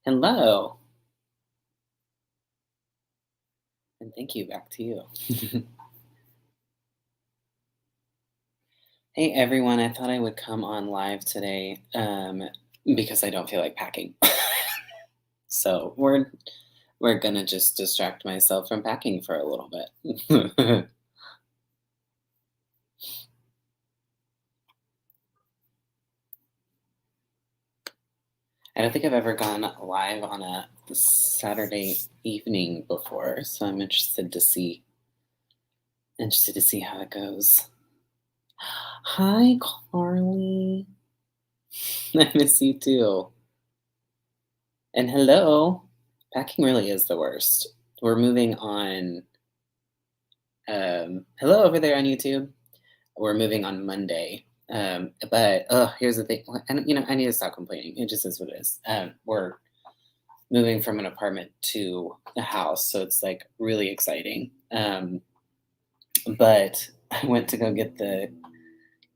Hello, and thank you. Back to you. Hey everyone, I thought I would come on live today because I don't feel like packing. So we're gonna just distract myself from packing for a little bit. I don't think I've ever gone live on a Saturday evening before, so I'm interested to see how it goes. Hi, Carly. I miss you too. And hello. Packing really is the worst. We're moving on. Hello over there on YouTube. We're moving on Monday. But here's the thing. And I need to stop complaining. It just is what it is. We're moving from an apartment to a house, so it's like really exciting. But I went to go get the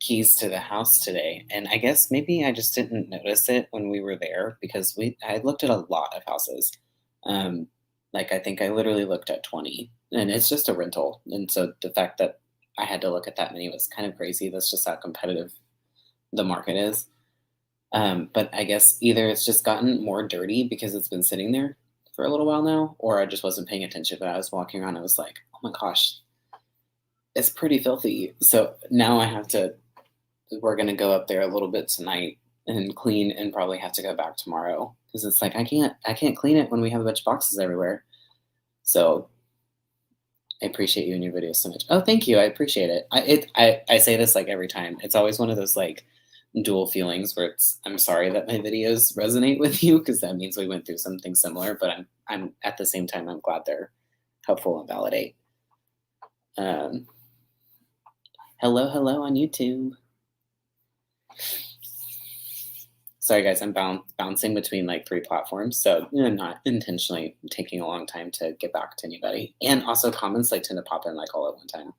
keys to the house today, and I guess maybe I just didn't notice it when we were there because I looked at a lot of houses. Um, like I think I literally looked at 20, and it's just a rental. And so the fact that I had to look at that many was kind of crazy. That's just how competitive the market is. But I guess either it's just gotten more dirty because it's been sitting there for a little while now, or I just wasn't paying attention. But I was walking around, I was like, oh my gosh, it's pretty filthy. So now we're gonna go up there a little bit tonight and clean, and probably have to go back tomorrow because it's like I can't clean it when we have a bunch of boxes everywhere. So I appreciate you and your videos so much. Oh, thank you. I appreciate it. I say this like every time. It's always one of those like dual feelings where I'm sorry that my videos resonate with you because that means we went through something similar, but I'm at the same time I'm glad they're helpful and validate. Um, hello on YouTube. Sorry guys, I'm bouncing between like three platforms, so I'm not intentionally taking a long time to get back to anybody. And also comments like tend to pop in like all at one time.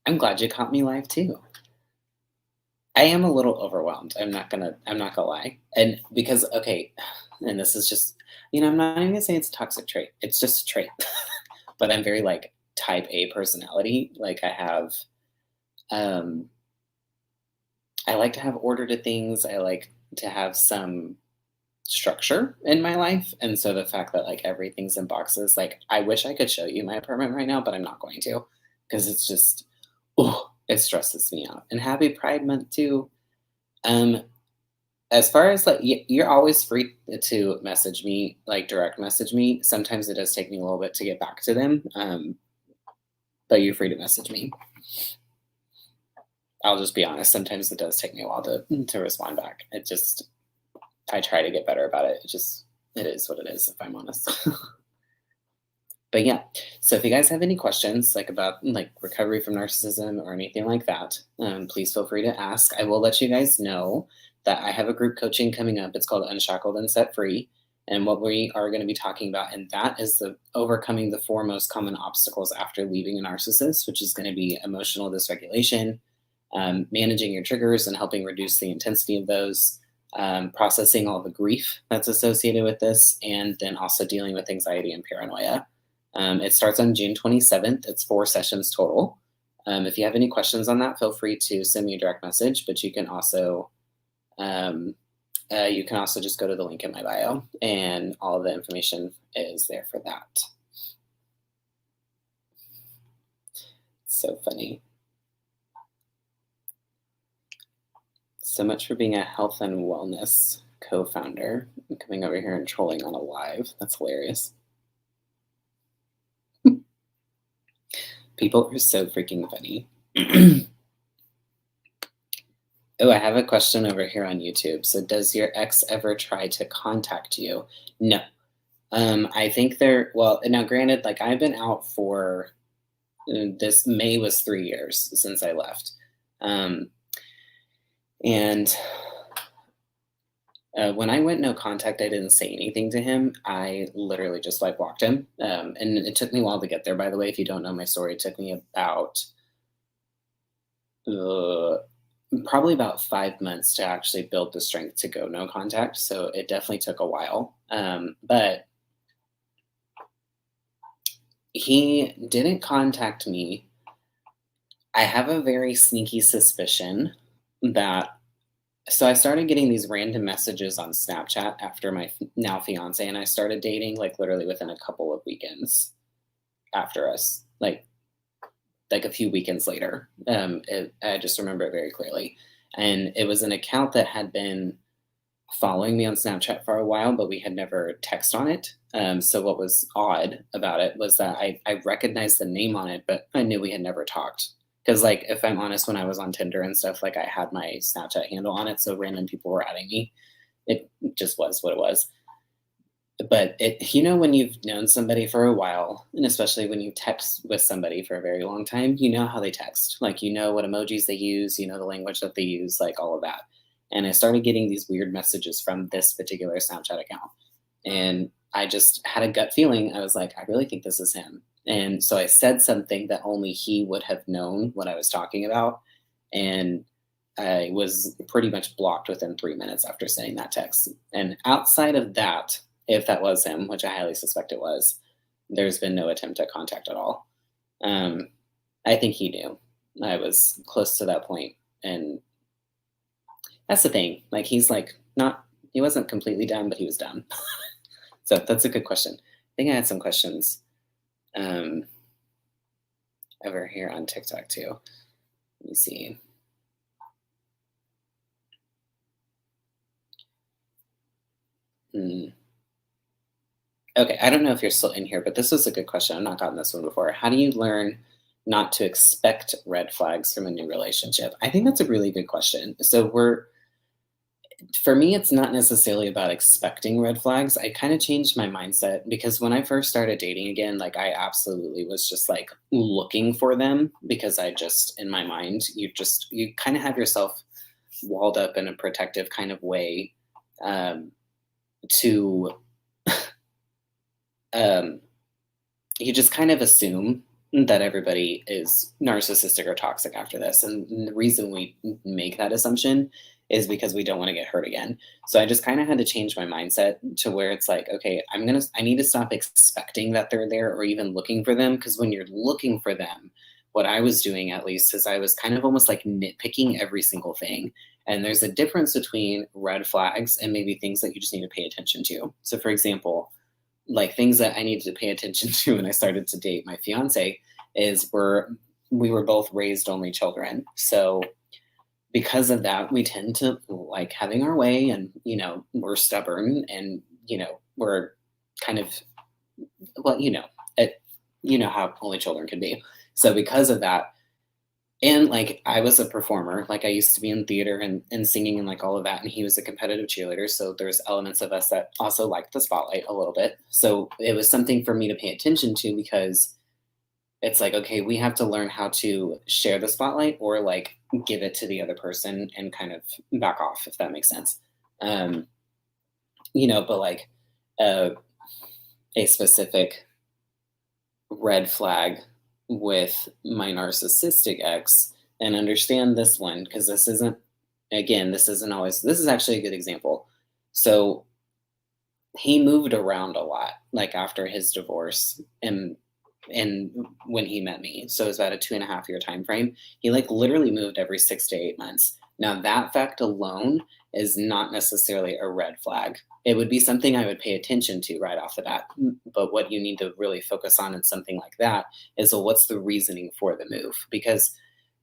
I'm glad you caught me live too. I am a little overwhelmed. I'm not gonna lie. And because okay, and this is just I'm not even gonna say it's a toxic trait. It's just a trait. But I'm very like type A personality. Like um I like to have order to things. I like to have some structure in my life. And so the fact that like everything's in boxes, like I wish I could show you my apartment right now, but I'm not going to because it's just it stresses me out. And happy Pride Month too. Um as far as like you're always free to message me, like direct message me. Sometimes it does take me a little bit to get back to them. But you're free to message me. I'll just be honest. Sometimes it does take me a while to respond back. I try to get better about it. It is what it is, if I'm honest. But yeah, so if you guys have any questions like about like recovery from narcissism or anything like that, please feel free to ask. I will let you guys know that I have a group coaching coming up. It's called Unshackled and Set Free. And what we are going to be talking about in that is the overcoming the four most common obstacles after leaving a narcissist, which is going to be emotional dysregulation, managing your triggers and helping reduce the intensity of those, processing all the grief that's associated with this, and then also dealing with anxiety and paranoia. It starts on June 27th. It's 4 sessions total. If you have any questions on that, feel free to send me a direct message, but you can also just go to the link in my bio, and all of the information is there for that. So funny. So much for being a health and wellness co-founder and coming over here and trolling on a live. That's hilarious. People are so freaking funny. Oh, I have a question over here on YouTube. So, does your ex ever try to contact you? No. I think well, now granted, like I've been out for this May was 3 years since I left. Um, and when I went no contact, I didn't say anything to him. I literally just like blocked him. And it took me a while to get there, by the way. If you don't know my story, it took me about probably about 5 months to actually build the strength to go no contact. So it definitely took a while. But he didn't contact me. I have a very sneaky suspicion that so I started getting these random messages on Snapchat after my now fiance and I started dating, like literally within a couple of weekends after us, like a few weekends later. I just remember it very clearly, and it was an account that had been following me on Snapchat for a while, but we had never text on it. So what was odd about it was that I recognized the name on it, but I knew we had never talked. Because, like, if I'm honest, when I was on Tinder and stuff, like, I had my Snapchat handle on it, so random people were adding me. It just was what it was. But when you've known somebody for a while, and especially when you text with somebody for a very long time, you know how they text. Like, you know what emojis they use, you know the language that they use, like all of that. And I started getting these weird messages from this particular Snapchat account. And I just had a gut feeling. I was like, I really think this is him. And so I said something that only he would have known what I was talking about. And I was pretty much blocked within 3 minutes after saying that text. And outside of that, if that was him, which I highly suspect it was, there's been no attempt at contact at all. Um, I think he knew I was close to that point, and that's the thing. Like he's like not, he wasn't completely done, but he was done. So that's a good question. I think I had some questions um, over here on TikTok too. Let me see. Hmm. Okay, I don't know if you're still in here, but this was a good question. I've not gotten this one before. How do you learn not to expect red flags from a new relationship? I think that's a really good question. For me, it's not necessarily about expecting red flags. I kind of changed my mindset because when I first started dating again, like I absolutely was just like looking for them because in my mind, you kind of have yourself walled up in a protective kind of way um, to um, you just kind of assume that everybody is narcissistic or toxic after this. And the reason we make that assumption is because we don't want to get hurt again. So I just kind of had to change my mindset to where it's like, okay, I need to stop expecting that they're there or even looking for them. Because when you're looking for them, what I was doing at least is I was kind of almost like nitpicking every single thing. And there's a difference between red flags and maybe things that you just need to pay attention to. So, for example, like things that I needed to pay attention to when I started to date my fiance we were both raised only children. So because of that, we tend to like having our way and, we're stubborn and, we're kind of, well, how only children can be. So because of that, and like I was a performer, like I used to be in theater and singing and like all of that. And he was a competitive cheerleader. So there's elements of us that also liked the spotlight a little bit. So it was something for me to pay attention to because it's like, okay, we have to learn how to share the spotlight or like give it to the other person and kind of back off, if that makes sense. Um, but like uh, a specific red flag with my narcissistic ex and understand this one because this is actually a good example. So he moved around a lot like after his divorce and when he met me. So it was about a 2.5 year time frame. He like literally moved every 6 to 8 months. Now that fact alone is not necessarily a red flag. It would be something I would pay attention to right off the bat. But what you need to really focus on in something like that is, well, what's the reasoning for the move? Because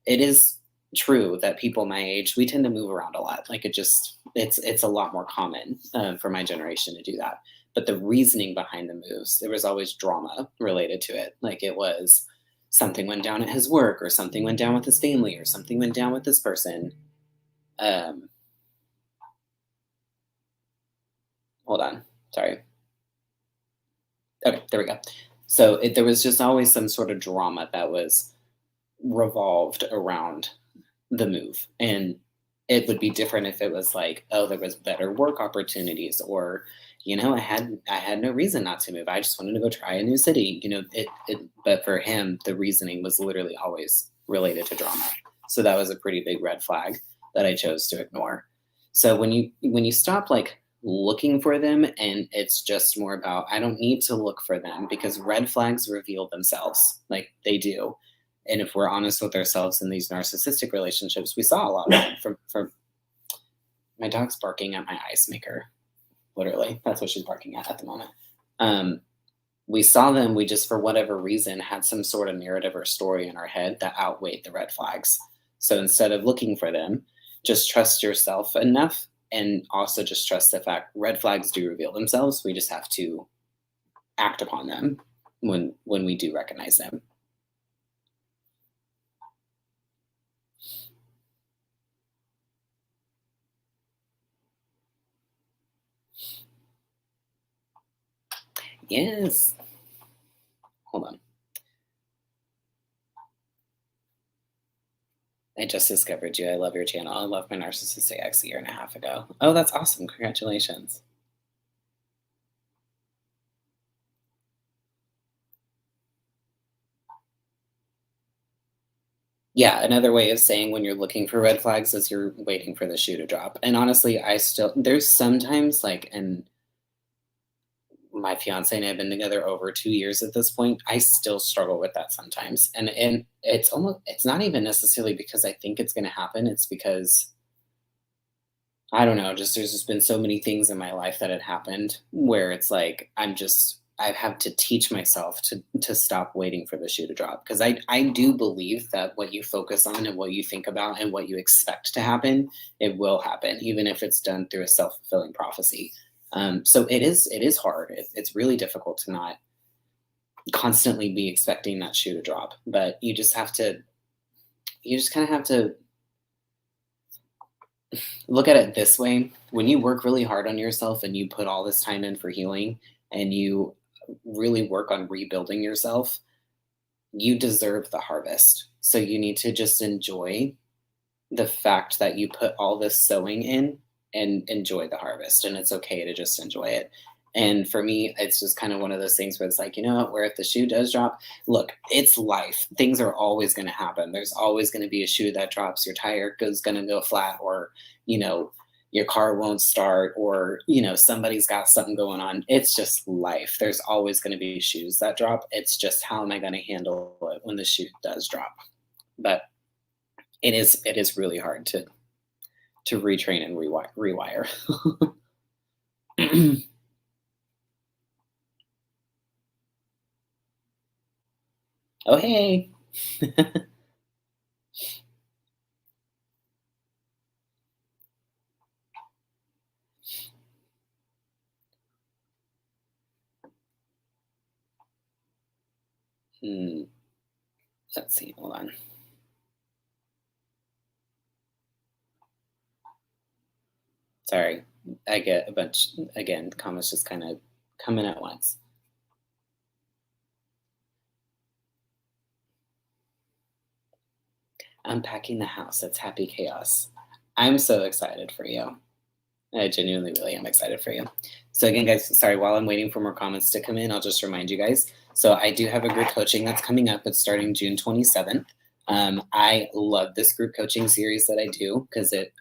it is true that people my age, we tend to move around a lot. Like it's a lot more common for my generation to do that. But the reasoning behind the moves, there was always drama related to it. Like it was something went down at his work or something went down with his family or something went down with this person. Um, Hold on. Sorry. Okay, there we go. So there was just always some sort of drama that was revolved around the move. And it would be different if it was like, oh, there was better work opportunities or, I had no reason not to move. I just wanted to go try a new city. But for him, the reasoning was literally always related to drama. So that was a pretty big red flag. that I chose to ignore. So when you stop like looking for them and it's just more about I don't need to look for them because red flags reveal themselves like they do. And if we're honest with ourselves in these narcissistic relationships, we saw a lot of them from my dog's barking at my ice maker. Literally, that's what she's barking at the moment. Um, we saw them, we just, for whatever reason, had some sort of narrative or story in our head that outweighed the red flags. So instead of looking for them, just trust yourself enough and also just trust the fact red flags do reveal themselves. We just have to act upon them when we do recognize them. Yes. Hold on. I just discovered you. I love your channel. I love my narcissistic ex a year and a half ago. Oh, that's awesome. Congratulations. Yeah, another way of saying when you're looking for red flags is you're waiting for the shoe to drop. And honestly, there's sometimes like, and my fiance and I have been together over 2 years at this point. I still struggle with that sometimes. And it's not even necessarily because I think it's gonna happen. It's because I don't know, just there's just been so many things in my life that had happened where it's like I've had to teach myself to stop waiting for the shoe to drop because I do believe that what you focus on and what you think about and what you expect to happen, it will happen, even if it's done through a self-fulfilling prophecy. So it is hard. It's really difficult to not constantly be expecting that shoe to drop, but you just kind of have to look at it this way. When you work really hard on yourself and you put all this time in for healing and you really work on rebuilding yourself, you deserve the harvest. So you need to just enjoy the fact that you put all this sowing in and enjoy the harvest. And it's okay to just enjoy it. And for me, it's just kind of one of those things where it's like, you know what, where if the shoe does drop, look, it's life. Things are always going to happen. There's always going to be a shoe that drops. Your tire is going to go flat, or, you know, your car won't start, or, somebody's got something going on. It's just life. There's always going to be shoes that drop. It's just how am I going to handle it when the shoe does drop? But it is really hard to retrain and rewire. Oh, hey. Hmm, let's see. Hold on. Sorry. I get a bunch again. Comments just kind of coming at once. Unpacking the house. It's happy chaos. I'm so excited for you. I genuinely really am excited for you. So again, guys, sorry, while I'm waiting for more comments to come in, I'll just remind you guys. So I do have a group coaching that's coming up. It's starting June 27th. I love this group coaching series that I do because it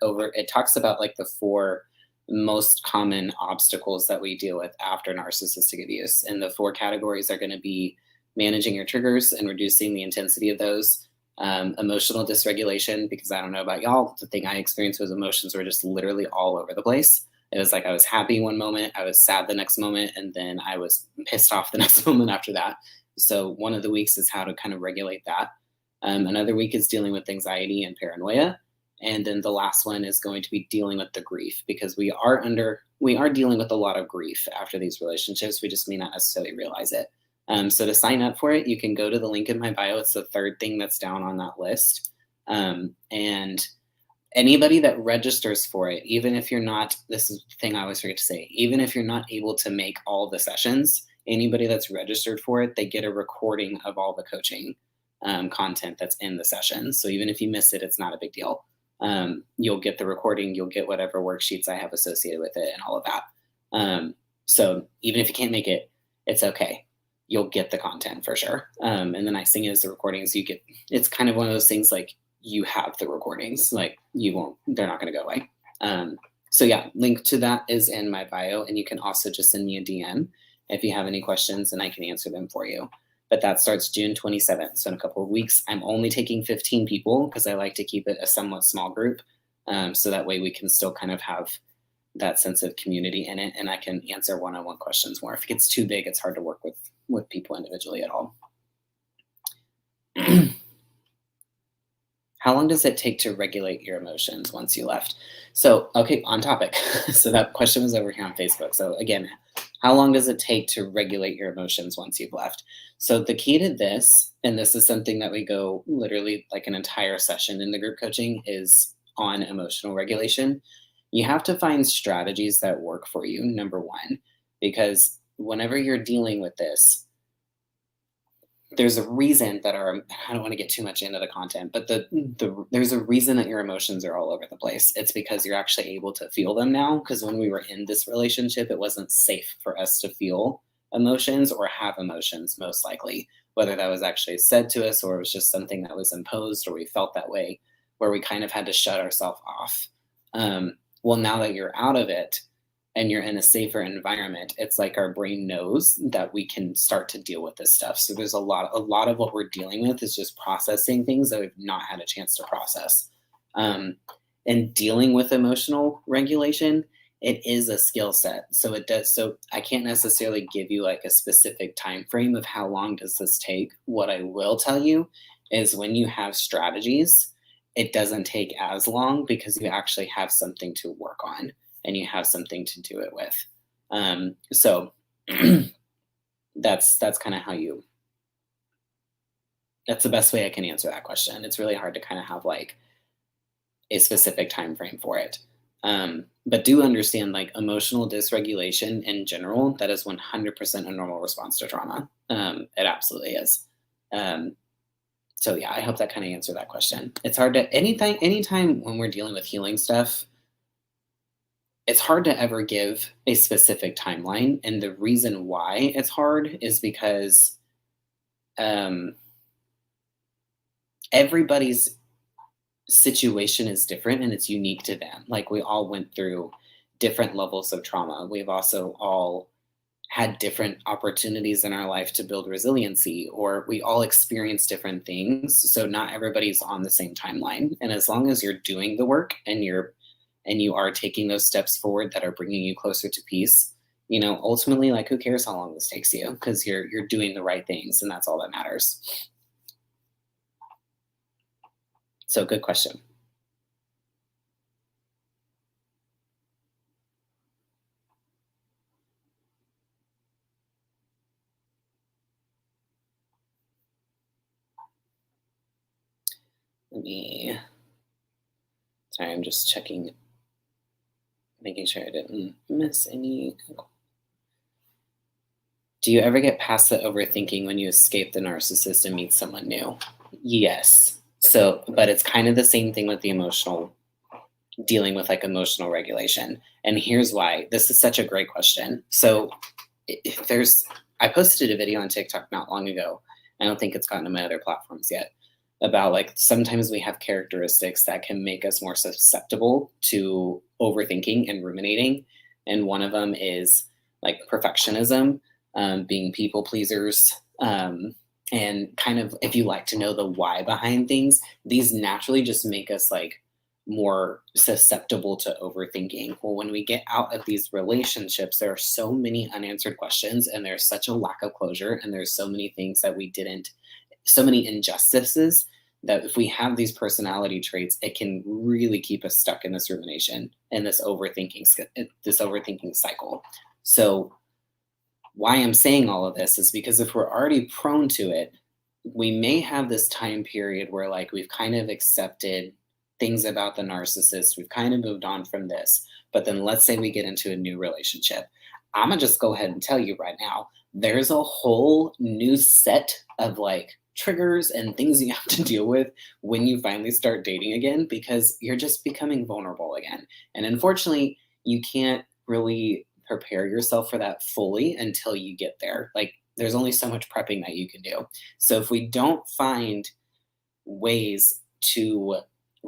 talks about like the four most common obstacles that we deal with after narcissistic abuse. And the four categories are going to be managing your triggers and reducing the intensity of those, emotional dysregulation, because I don't know about y'all, the thing I experienced was emotions were just literally all over the place. It was like I was happy one moment, I was sad the next moment, and then I was pissed off the next moment after that. So one of the weeks is how to kind of regulate that. Another week is dealing with anxiety and paranoia. And then the last one is going to be dealing with the grief because we are dealing with a lot of grief after these relationships. We just may not necessarily realize it. So to sign up for it, you can go to the link in my bio. It's the third thing that's down on that list. And anybody that registers for it, even if you're not, this is the thing I always forget to say, even if you're not able to make all the sessions, anybody that's registered for it, they get a recording of all the coaching content that's in the session. So even if you miss it, it's not a big deal. You'll get the recording, you'll get whatever worksheets I have associated with it and all of that. So even if you can't make it, it's okay. You'll get the content for sure. And the nice thing is the recordings it's kind of one of those things like you have the recordings. Like they're not going to go away. So yeah, link to that is in my bio, and you can also just send me a DM if you have any questions, and I can answer them for you. But that starts June 27th. So in a couple of weeks, I'm only taking 15 people because I like to keep it a somewhat small group. So that way we can still kind of have that sense of community in it, and I can answer one-on-one questions more. If it gets too big, it's hard to work with people individually at all. How long does it take to regulate your emotions once you left? So, okay, on topic. So that question was over here on Facebook. So again, how long does it take to regulate your emotions once you've left? So the key to this, and this is something that we go literally like an entire session in the group coaching, is on emotional regulation. You have to find strategies that work for you, number one, because whenever you're dealing with this, there's a reason that I don't want to get too much into the content, but there's a reason that your emotions are all over the place. It's because you're actually able to feel them now. Because when we were in this relationship, it wasn't safe for us to feel emotions or have emotions, most likely, whether that was actually said to us or it was just something that was imposed or we felt that way, where we kind of had to shut ourselves off. Well, now that you're out of it, and you're in a safer environment, it's like our brain knows that we can start to deal with this stuff. So there's a lot of what we're dealing with is just processing things that we've not had a chance to process. And dealing with emotional regulation, it is a skill set. So I can't necessarily give you like a specific time frame of how long does this take. What I will tell you is when you have strategies, it doesn't take as long because you actually have something to work on and you have something to do it with. So that's kind of that's the best way I can answer that question. It's really hard to kind of have like a specific time frame for it. But do understand like emotional dysregulation in general, that is 100% a normal response to trauma. It absolutely is. So yeah, I hope that kind of answered that question. It's hard to anytime when we're dealing with healing stuff, it's hard to ever give a specific timeline. And the reason why it's hard is because everybody's situation is different and it's unique to them. Like we all went through different levels of trauma. We've also all had different opportunities in our life to build resiliency, or we all experience different things. So not everybody's on the same timeline. And as long as you're doing the work and you are taking those steps forward that are bringing you closer to peace, ultimately, like, who cares how long this takes you? Because you're doing the right things, and that's all that matters. So good question. Sorry, I'm just checking, making sure I didn't miss any. Do you ever get past the overthinking when you escape the narcissist and meet someone new? Yes. So, but it's kind of the same thing with the dealing with like emotional regulation. And here's why. This is such a great question. So I posted a video on TikTok not long ago. I don't think it's gotten to my other platforms yet, about like sometimes we have characteristics that can make us more susceptible to overthinking and ruminating. And one of them is like perfectionism, being people pleasers, and kind of, if you like to know the why behind things, these naturally just make us like more susceptible to overthinking. Well, when we get out of these relationships, there are so many unanswered questions and there's such a lack of closure and there's so many things that so many injustices, that if we have these personality traits, it can really keep us stuck in this rumination and this overthinking cycle. So why I'm saying all of this is because if we're already prone to it, we may have this time period where like we've kind of accepted things about the narcissist, we've kind of moved on from this, but then let's say we get into a new relationship. I'm gonna just go ahead and tell you right now, there's a whole new set of like triggers and things you have to deal with when you finally start dating again, because you're just becoming vulnerable again. And unfortunately, you can't really prepare yourself for that fully until you get there. Like there's only so much prepping that you can do. So if we don't find ways to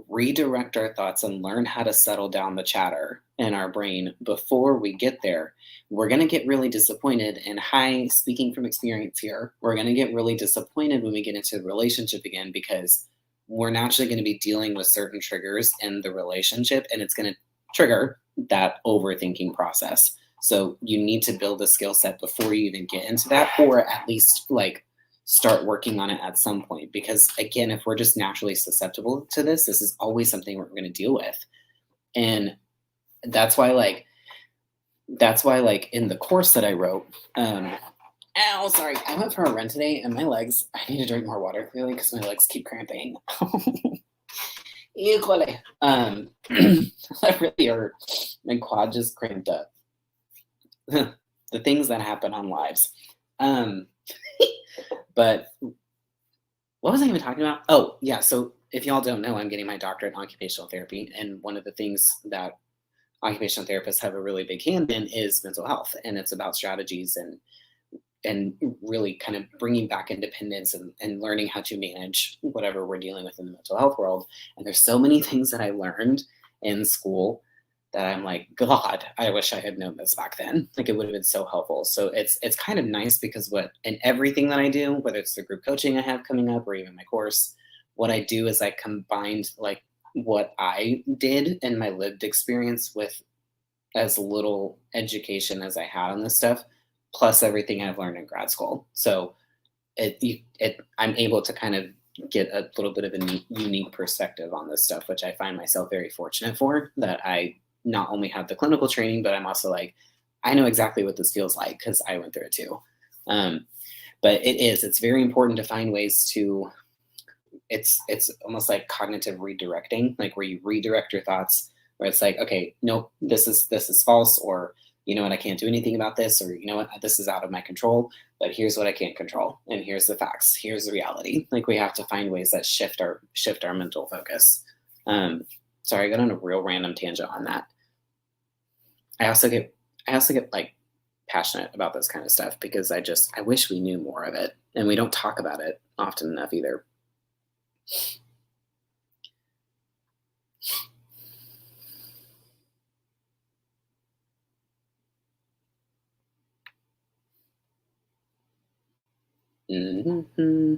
redirect our thoughts and learn how to settle down the chatter in our brain before we get there, we're going to get really disappointed. And hi, speaking from experience here, we're going to get really disappointed when we get into the relationship again because we're naturally going to be dealing with certain triggers in the relationship and it's going to trigger that overthinking process. So you need to build a skill set before you even get into that, or at least like start working on it at some point. Because again, if we're just naturally susceptible to this is always something we're going to deal with. And that's why like in the course that I wrote, ow, sorry, I went for a run today and my legs, I need to drink more water clearly because my legs keep cramping. Equally. That really hurt. My quad just cramped up. The things that happen on lives. But what was I even talking about? Oh, yeah. So if y'all don't know, I'm getting my doctorate in occupational therapy. And one of the things that occupational therapists have a really big hand in is mental health. And it's about strategies and really kind of bringing back independence and learning how to manage whatever we're dealing with in the mental health world. And there's so many things that I learned in school that I'm like, God, I wish I had known this back then. Like it would have been so helpful. So it's kind of nice because in everything that I do, whether it's the group coaching I have coming up or even my course, what I do is I combined like what I did and my lived experience with as little education as I had on this stuff, plus everything I've learned in grad school. So I'm able to kind of get a little bit of a unique perspective on this stuff, which I find myself very fortunate for, that I not only have the clinical training, but I'm also like, I know exactly what this feels like because I went through it too. But it's very important to find ways to, it's almost like cognitive redirecting, like where you redirect your thoughts, where it's like, okay, nope, this is false, or you know what, I can't do anything about this, or you know what, this is out of my control, but here's what I can't control, and here's the facts, here's the reality. Like we have to find ways that shift our mental focus. Sorry, I got on a real random tangent on that. I also get like passionate about this kind of stuff because I wish we knew more of it, and we don't talk about it often enough either. Mm-hmm.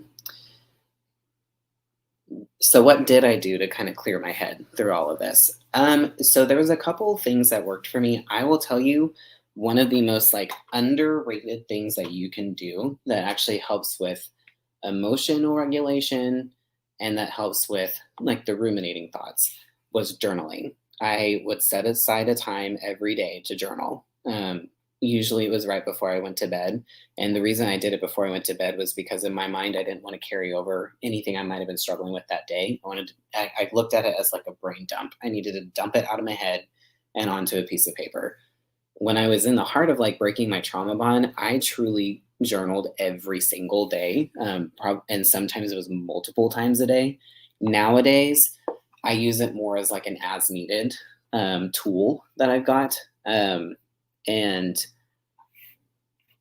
So what did I do to kind of clear my head through all of this? So there was a couple of things that worked for me. I will tell you one of the most like underrated things that you can do that actually helps with emotional regulation and that helps with like the ruminating thoughts was journaling. I would set aside a time every day to journal. Usually it was right before I went to bed. And the reason I did it before I went to bed was because in my mind, I didn't want to carry over anything I might have been struggling with that day. I looked at it as like a brain dump. I needed to dump it out of my head and onto a piece of paper. When I was in the heart of like breaking my trauma bond, I truly journaled every single day. And sometimes it was multiple times a day. Nowadays, I use it more as like an as needed tool that I've got. And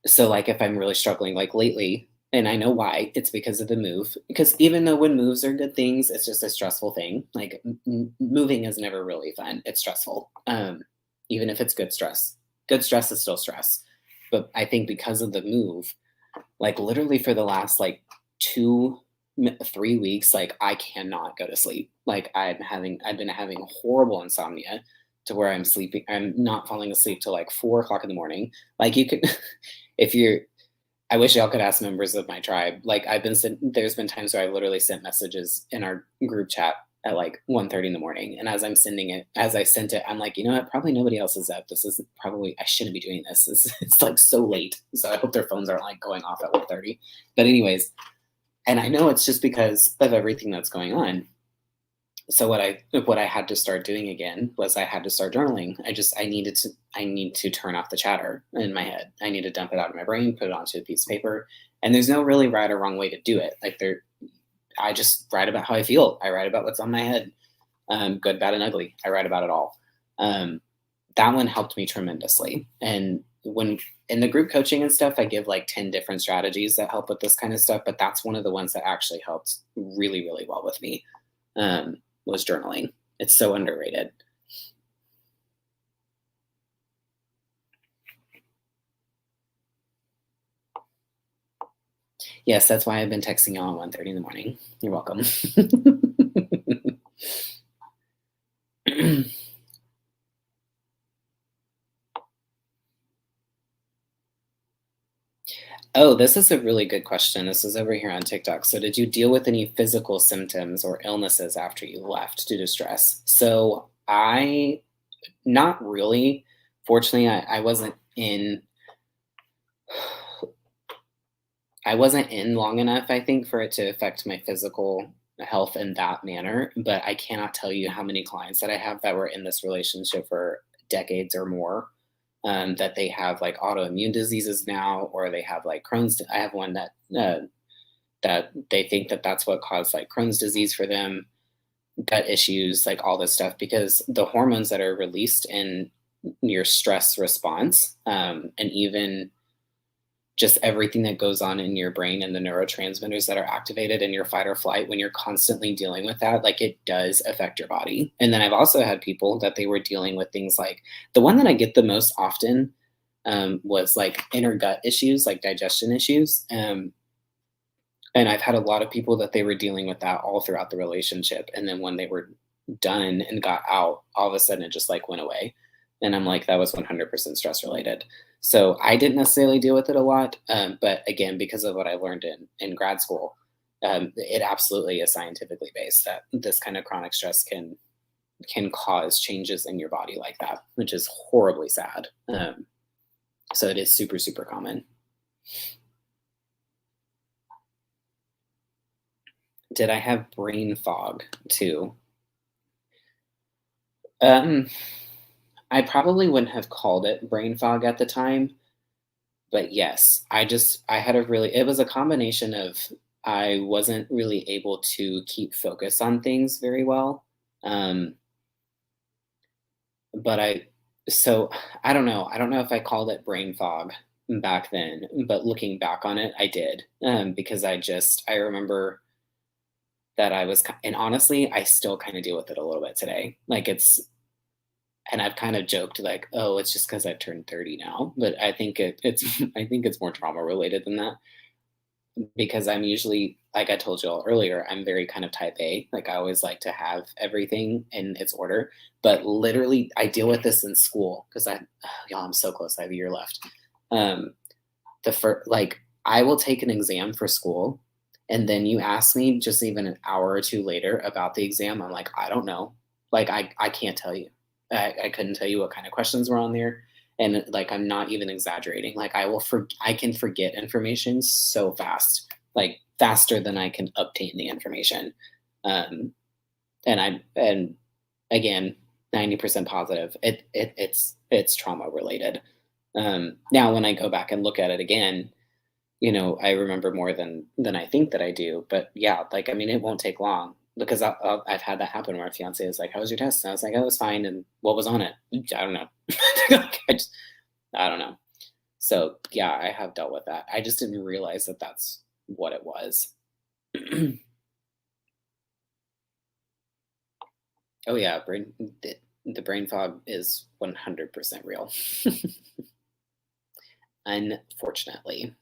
so like if I'm really struggling like lately, and I know why, it's because of the move. Because even though when moves are good things, it's just a stressful thing. Like moving is never really fun. It's stressful. Even if it's good stress. Good stress is still stress. But I think because of the move, like literally for the last like 3 weeks, like I cannot go to sleep. Like I've been having horrible insomnia to where I'm not falling asleep till like 4 o'clock in the morning. Like you could, if you're, I wish y'all could ask members of my tribe. Like there's been times where I literally sent messages in our group chat at like 1:30 in the morning. And as I sent it, I'm like, you know what? Probably nobody else is up. I shouldn't be doing this. It's like so late. So I hope their phones aren't like going off at 1:30. But anyways, and I know it's just because of everything that's going on. So what I had to start doing again was I had to start journaling. I need to turn off the chatter in my head. I need to dump it out of my brain, put it onto a piece of paper. And there's no really right or wrong way to do it. I just write about how I feel. I write about what's on my head. Good, bad, and ugly. I write about it all. That one helped me tremendously. And when in the group coaching and stuff, I give like 10 different strategies that help with this kind of stuff. But that's one of the ones that actually helped really, really well with me. was journaling. It's so underrated. Yes, that's why I've been texting y'all at 1:30 in the morning. You're welcome. Oh, this is a really good question. This is over here on TikTok. So, did you deal with any physical symptoms or illnesses after you left due to stress? So, not really. Fortunately, I wasn't in long enough, I think, for it to affect my physical health in that manner. But I cannot tell you how many clients that I have that were in this relationship for decades or more, that they have like autoimmune diseases now, or they have like Crohn's. I have one that they think that that's what caused like Crohn's disease for them, gut issues, like all this stuff, because the hormones that are released in your stress response, and even just everything that goes on in your brain and the neurotransmitters that are activated in your fight or flight when you're constantly dealing with that, like it does affect your body. And then I've also had people that they were dealing with things like the one that I get the most often, was like inner gut issues, like digestion issues. And I've had a lot of people that they were dealing with that all throughout the relationship. And then when they were done and got out, all of a sudden it just like went away. And I'm like, that was 100% stress related. So I didn't necessarily deal with it a lot. But again, because of what I learned in grad school, it absolutely is scientifically based that this kind of chronic stress can cause changes in your body like that, which is horribly sad. So it is super, super common. Did I have brain fog too? Um, I probably wouldn't have called it brain fog at the time, but yes, I had a really, it was a combination of I wasn't really able to keep focus on things very well. Um, but so I don't know. I don't know if I called it brain fog back then, but looking back on it, I did. Because I remember that and honestly, I still kind of deal with it a little bit today. And I've kind of joked like, oh, it's just because I've turned 30 now. But I think it's I think it's more trauma related than that, because I'm usually, like I told you all earlier, I'm very kind of type A. Like I always like to have everything in its order. But literally, I deal with this in school because y'all, I'm so close. I have a year left. Um, the first, like, I will take an exam for school, and then you ask me just even an hour or two later about the exam. I'm like, I don't know. Like, I can't tell you. I couldn't tell you what kind of questions were on there. And like, I'm not even exaggerating. Like, I can forget information so fast, like faster than I can obtain the information. Um, and again, 90% positive. It's trauma related. Now, when I go back and look at it again, I remember more than I think that I do. But yeah, like I mean, it won't take long because I've had that happen where my fiance is like, "How was your test?" And I was like, "Oh, it was fine." And what was on it? I don't know. Like, I don't know. So yeah, I have dealt with that. I just didn't realize that that's what it was. Oh yeah, the brain fog is 100% real. Unfortunately.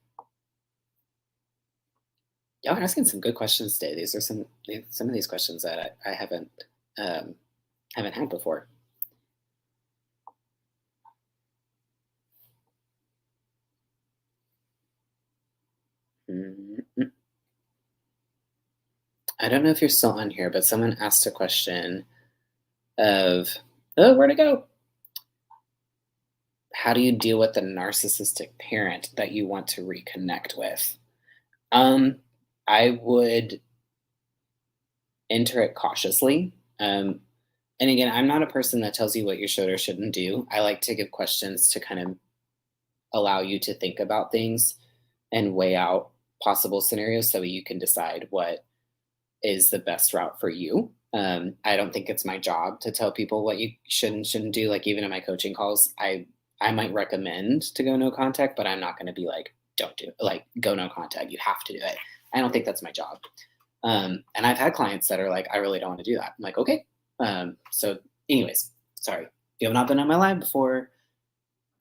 Y'all are asking some good questions today. These are some of these questions that I um, haven't had before. Mm, I don't know if you're still on here, but someone asked a question of, oh, where'd it go? How do you deal with the narcissistic parent that you want to reconnect with? Um, I would enter it cautiously. And again, I'm not a person that tells you what you should or shouldn't do. I like to give questions to kind of allow you to think about things and weigh out possible scenarios so you can decide what is the best route for you. I don't think it's my job to tell people what you should and shouldn't do. Like even in my coaching calls, I might recommend to go no contact, but I'm not going to be like, don't do it. Like go no contact. You have to do it. I don't think that's my job. And I've had clients that are like, I really don't want to do that. I'm like, okay. So, anyways, sorry. If you have not been on my live before,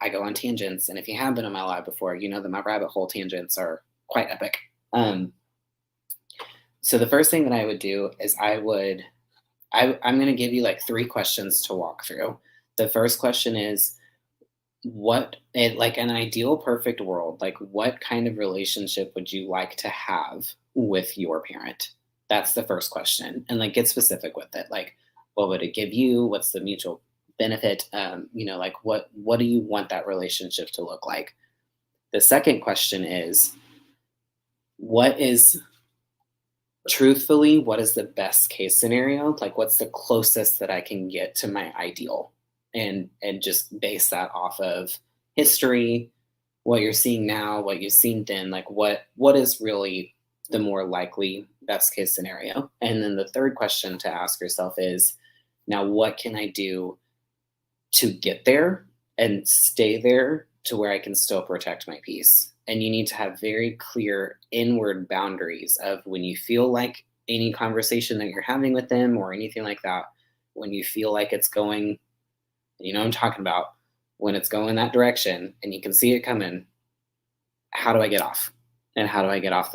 I go on tangents. And if you have been on my live before, you know that my rabbit hole tangents are quite epic. So the first thing that I would do is I'm going to give you like 3 questions to walk through. The first question is, like an ideal perfect world, like what kind of relationship would you like to have with your parent? That's the first question. And like get specific with it. Like what would it give you? What's the mutual benefit? Like what do you want that relationship to look like? The second question is, what is truthfully, what is the best case scenario? Like what's the closest that I can get to my ideal? And just base that off of history, what you're seeing now, what you've seen then, like what is really the more likely best case scenario? And then the third question to ask yourself is, now what can I do to get there and stay there to where I can still protect my peace? And you need to have very clear inward boundaries of when you feel like any conversation that you're having with them or anything like that, when you feel like it's going, you know what I'm talking about, when it's going that direction and you can see it coming, how do I get off? And how do I get off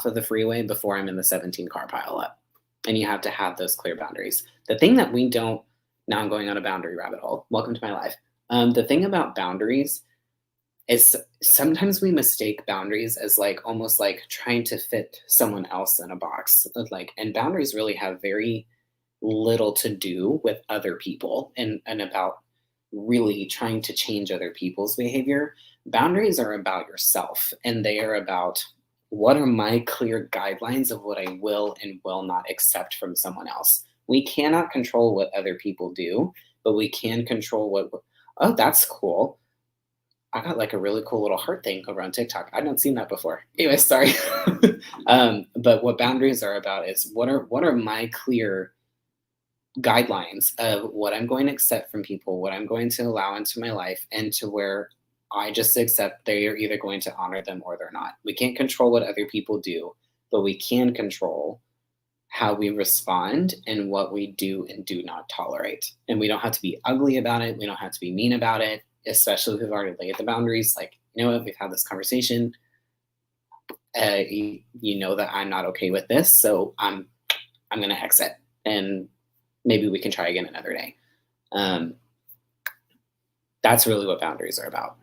of the freeway before I'm in the 17 car pile up? And you have to have those clear boundaries. The thing that we don't, now I'm going on a boundary rabbit hole. Welcome to my life. The thing about boundaries is sometimes we mistake boundaries as like almost like trying to fit someone else in a box. Like, and boundaries really have very little to do with other people and about really trying to change other people's behavior. Boundaries are about yourself, and they are about, what are my clear guidelines of what I will and will not accept from someone else. We cannot control what other people do, but we can control what, oh, that's cool. I got like a really cool little heart thing over on TikTok. I've not seen that before. Anyway, sorry. But what boundaries are about is, what are my clear guidelines of what I'm going to accept from people, what I'm going to allow into my life, and to where I just accept they are either going to honor them or they're not. We can't control what other people do, but we can control how we respond and what we do and do not tolerate. And we don't have to be ugly about it. We don't have to be mean about it, especially if we've already laid the boundaries. Like, you know what, we've had this conversation. You know that I'm not okay with this, so I'm going to exit, and maybe we can try again another day. That's really what boundaries are about.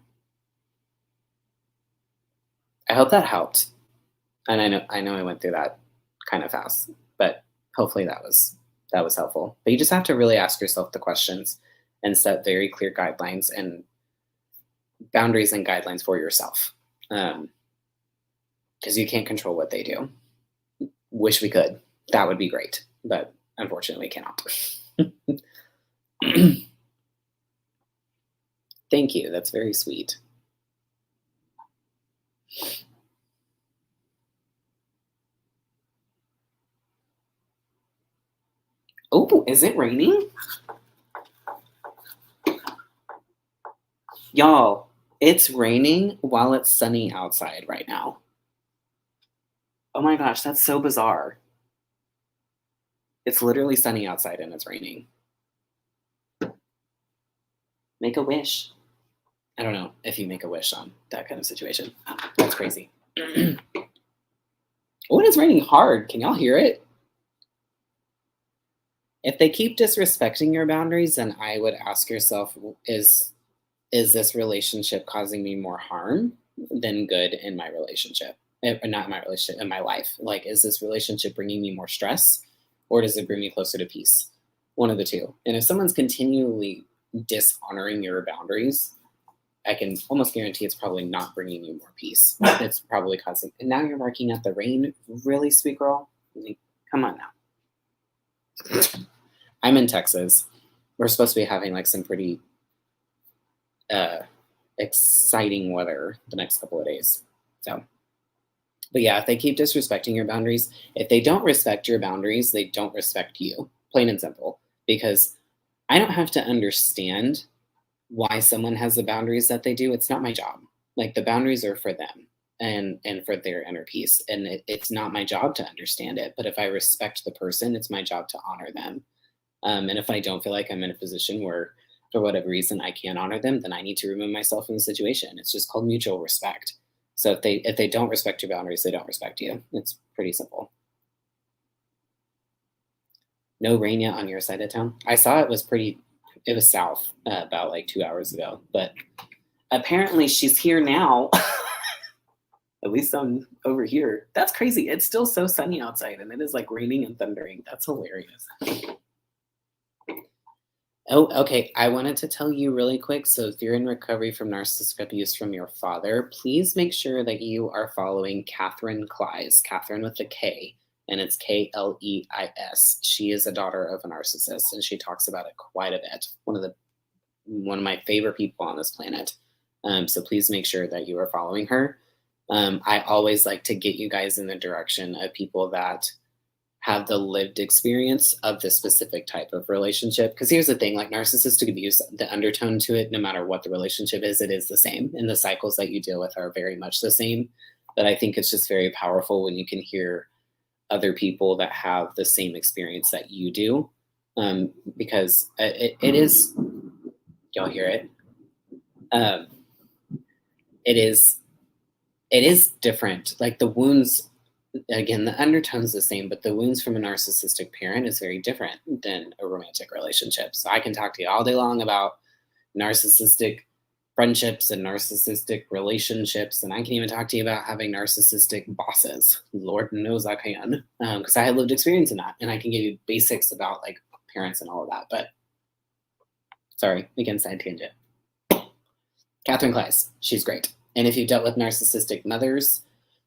I hope that helped. And I know I went through that kind of fast, but hopefully that was helpful. But you just have to really ask yourself the questions and set very clear guidelines and boundaries and guidelines for yourself. Because you can't control what they do. Wish we could. That would be great, but unfortunately we cannot. Thank you. That's very sweet. Oh, is it raining? Y'all, it's raining while it's sunny outside right now. Oh my gosh, that's so bizarre. It's literally sunny outside and it's raining. Make a wish. I don't know if you make a wish on that kind of situation. That's crazy. Oh, and it's raining hard. Can y'all hear it? If they keep disrespecting your boundaries, then I would ask yourself, is this relationship causing me more harm than good in my relationship? Not in my relationship, in my life. Like, is this relationship bringing me more stress, or does it bring me closer to peace? One of the two. And if someone's continually dishonoring your boundaries, I can almost guarantee it's probably not bringing you more peace. It's probably causing, and now you're barking at the rain. Really, sweet girl? Like, come on now. I'm in Texas. We're supposed to be having like some pretty exciting weather the next couple of days. So, but yeah, if they keep disrespecting your boundaries, if they don't respect your boundaries, they don't respect you. Plain and simple. Because I don't have to understand why someone has the boundaries that they do. It's not my job. Like, the boundaries are for them. and for their inner peace. And it's not my job to understand it, but if I respect the person, it's my job to honor them. And if I don't feel like I'm in a position where, for whatever reason, I can't honor them, then I need to remove myself from the situation. It's just called mutual respect. So if they don't respect your boundaries, they don't respect you. It's pretty simple. No rain yet on your side of town. I saw it was pretty. It was south about like 2 hours ago, but apparently she's here now. At least I'm over here. That's crazy. It's still so sunny outside, and it is like raining and thundering. That's hilarious. Oh, okay. I wanted to tell you really quick. So, if you're in recovery from narcissistic abuse from your father, please make sure that you are following Catherine Kleis, Catherine with a K, and it's Kleis. She is a daughter of a narcissist, and she talks about it quite a bit. One of my favorite people on this planet. So please make sure that you are following her. I always like to get you guys in the direction of people that have the lived experience of the specific type of relationship. Because here's the thing, like narcissistic abuse, the undertone to it, no matter what the relationship is, it is the same. And the cycles that you deal with are very much the same. But I think it's just very powerful when you can hear other people that have the same experience that you do. Because it is, y'all hear it? It is different. Like the wounds, again, the undertone's the same, but the wounds from a narcissistic parent is very different than a romantic relationship. So I can talk to you all day long about narcissistic friendships and narcissistic relationships, and I can even talk to you about having narcissistic bosses. Lord knows I can, because I had lived experience in that, and I can give you basics about like parents and all of that. But sorry, again, side tangent. Catherine Kleis, she's great. And if you've dealt with narcissistic mothers,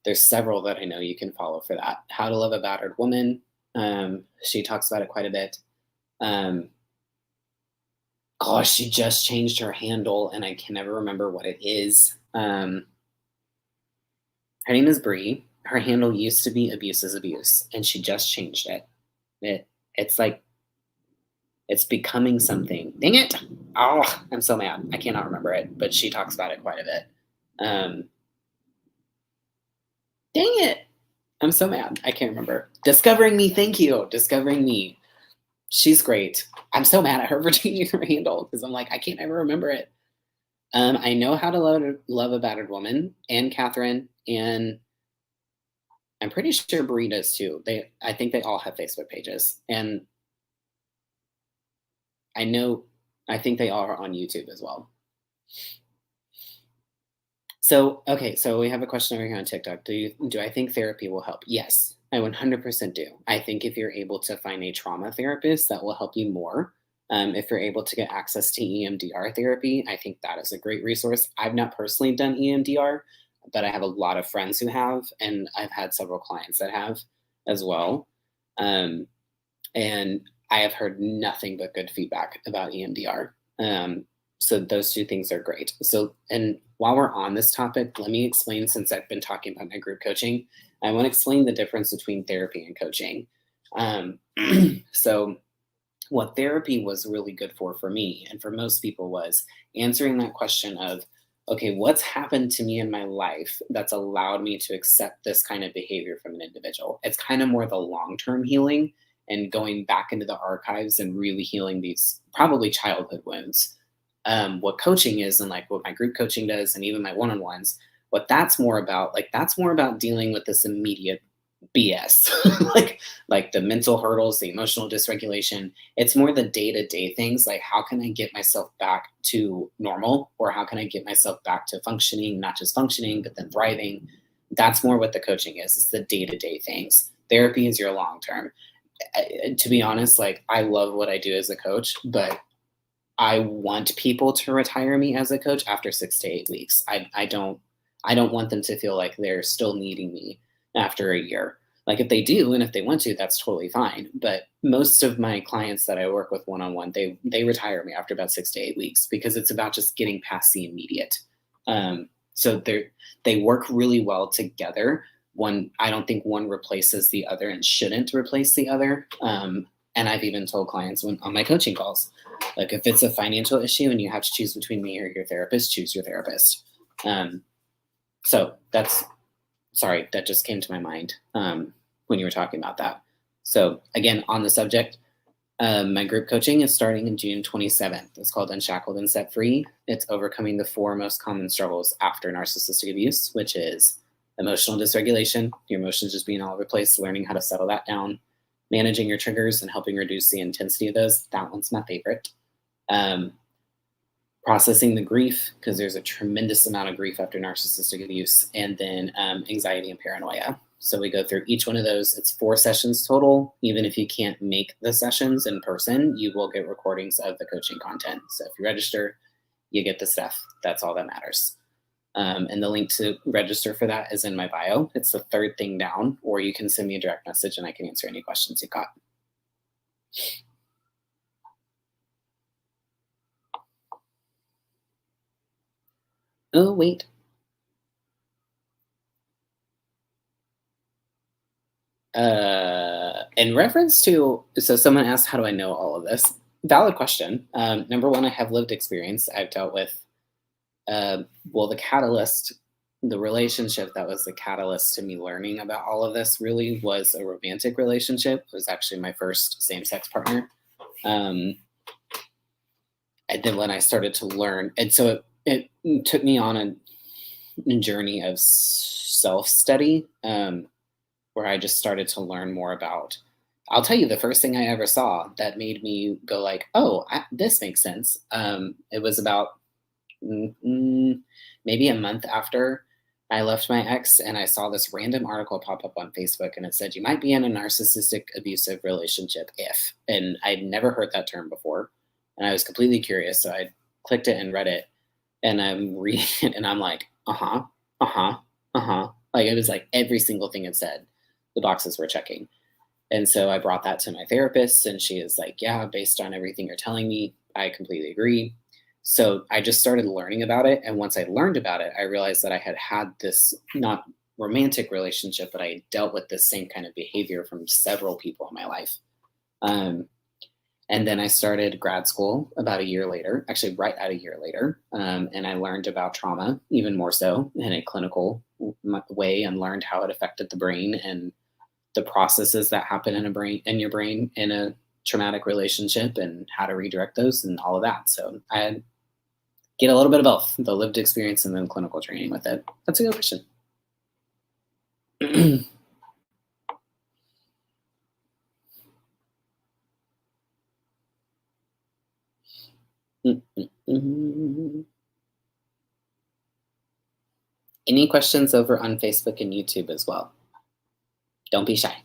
there's several that I know you can follow for that. How to Love a Battered Woman. She talks about it quite a bit. Gosh, she just changed her handle, and I can never remember what it is. Her name is Bree. Her handle used to be Abuse is Abuse, and she just changed it. It's like, it's becoming something. Dang it! Oh, I'm so mad. I cannot remember it, but she talks about it quite a bit. Dang it! I'm so mad. I can't remember. Discovering Me. Thank you. Discovering Me. She's great. I'm so mad at her for changing her handle because I'm like, I can't ever remember it. I know How to Love a Battered Woman and Catherine, and I'm pretty sure Brie does too. I think they all have Facebook pages, and I think they all are on YouTube as well. So, okay, so we have a question over here on TikTok. Do I think therapy will help? Yes, I 100% do. I think if you're able to find a trauma therapist, that will help you more. If you're able to get access to EMDR therapy, I think that is a great resource. I've not personally done EMDR, but I have a lot of friends who have, and I've had several clients that have as well. And I have heard nothing but good feedback about EMDR. So those two things are great. So, and while we're on this topic, let me explain, since I've been talking about my group coaching, I want to explain the difference between therapy and coaching. So what therapy was really good for me and for most people was answering that question of, okay, what's happened to me in my life that's allowed me to accept this kind of behavior from an individual? It's kind of more the long-term healing and going back into the archives and really healing these probably childhood wounds. What coaching is, and like what my group coaching does, and even my one-on-ones, what that's more about, like that's more about dealing with this immediate BS, like the mental hurdles, the emotional dysregulation. It's more the day-to-day things, like how can I get myself back to normal, or how can I get myself back to functioning, not just functioning, but then thriving. That's more what the coaching is. It's the day-to-day things. Therapy is your long-term. To be honest, like I love what I do as a coach, but I want people to retire me as a coach after 6 to 8 weeks. I don't want them to feel like they're still needing me after a year. Like if they do, and if they want to, that's totally fine. But most of my clients that I work with one-on-one, they retire me after about 6 to 8 weeks, because it's about just getting past the immediate. So they work really well together. I don't think one replaces the other and shouldn't replace the other. And I've even told clients on my coaching calls, like if it's a financial issue and you have to choose between me or your therapist, choose your therapist. So that's sorry, that just came to my mind when you were talking about that. So again, on the subject, my group coaching is starting in June 27th. It's called Unshackled and Set Free. It's overcoming the 4 most common struggles after narcissistic abuse, which is emotional dysregulation, your emotions just being all over the place, learning how to settle that down, managing your triggers and helping reduce the intensity of those. That one's my favorite. Um, Processing the grief, because there's a tremendous amount of grief after narcissistic abuse, and then anxiety and paranoia. So we go through each one of those. It's 4 sessions total. Even if you can't make the sessions in person, you will get recordings of the coaching content. So if you register, you get the stuff. That's all that matters. And the link to register for that is in my bio. It's the 3rd thing down, or you can send me a direct message and I can answer any questions you've got. Oh, wait. In reference to, so someone asked, how do I know all of this? Valid question. Number one, I have lived experience. I've dealt with, well, the catalyst, the relationship that was the catalyst to me learning about all of this really was a romantic relationship. It was actually my first same-sex partner. And then when I started to learn, and so it took me on a journey of self-study, where I just started to learn more about. I'll tell you the first thing I ever saw that made me go like, oh, this makes sense. It was about maybe a month after I left my ex, and I saw this random article pop up on Facebook, and it said, you might be in a narcissistic abusive relationship if, and I'd never heard that term before. And I was completely curious. So I clicked it and read it, and I'm reading it and I'm like, uh-huh, uh-huh, uh-huh. Like it was like every single thing it said, the boxes were checking. And so I brought that to my therapist, and she is like, yeah, based on everything you're telling me, I completely agree. So I just started learning about it. And once I learned about it, I realized that I had had this not romantic relationship, but I dealt with this same kind of behavior from several people in my life. Um, and then I started grad school about a year later, actually, right at a year later. And I learned about trauma even more so in a clinical way, and learned how it affected the brain and the processes that happen in your brain in a traumatic relationship, and how to redirect those and all of that. So I get a little bit of both, the lived experience and then clinical training with it. That's a good question. Any questions over on Facebook and YouTube as well? Don't be shy.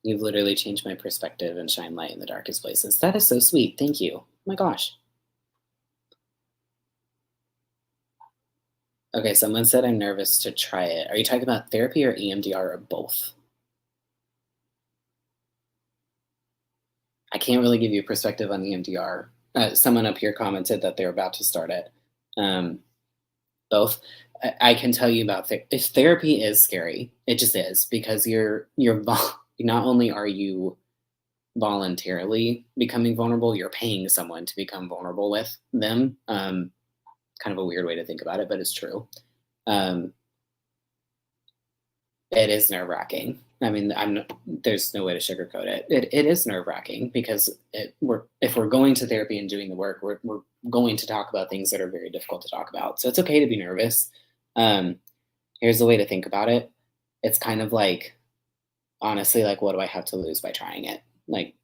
You've literally changed my perspective and shine light in the darkest places. That is so sweet. Thank you. Oh my gosh. Okay, someone said I'm nervous to try it. Are you talking about therapy or EMDR or both? I can't really give you a perspective on EMDR. Someone up here commented that they're about to start it. Both. I can tell you about if therapy is scary. It just is, because not only are you voluntarily becoming vulnerable, you're paying someone to become vulnerable with them. Kind of a weird way to think about it, but it's true. It is nerve wracking. I mean, there's no way to sugarcoat it. It is nerve wracking, because if we're going to therapy and doing the work, we're going to talk about things that are very difficult to talk about. So it's okay to be nervous. Here's the way to think about it. It's kind of like, honestly, like, what do I have to lose by trying it? Like,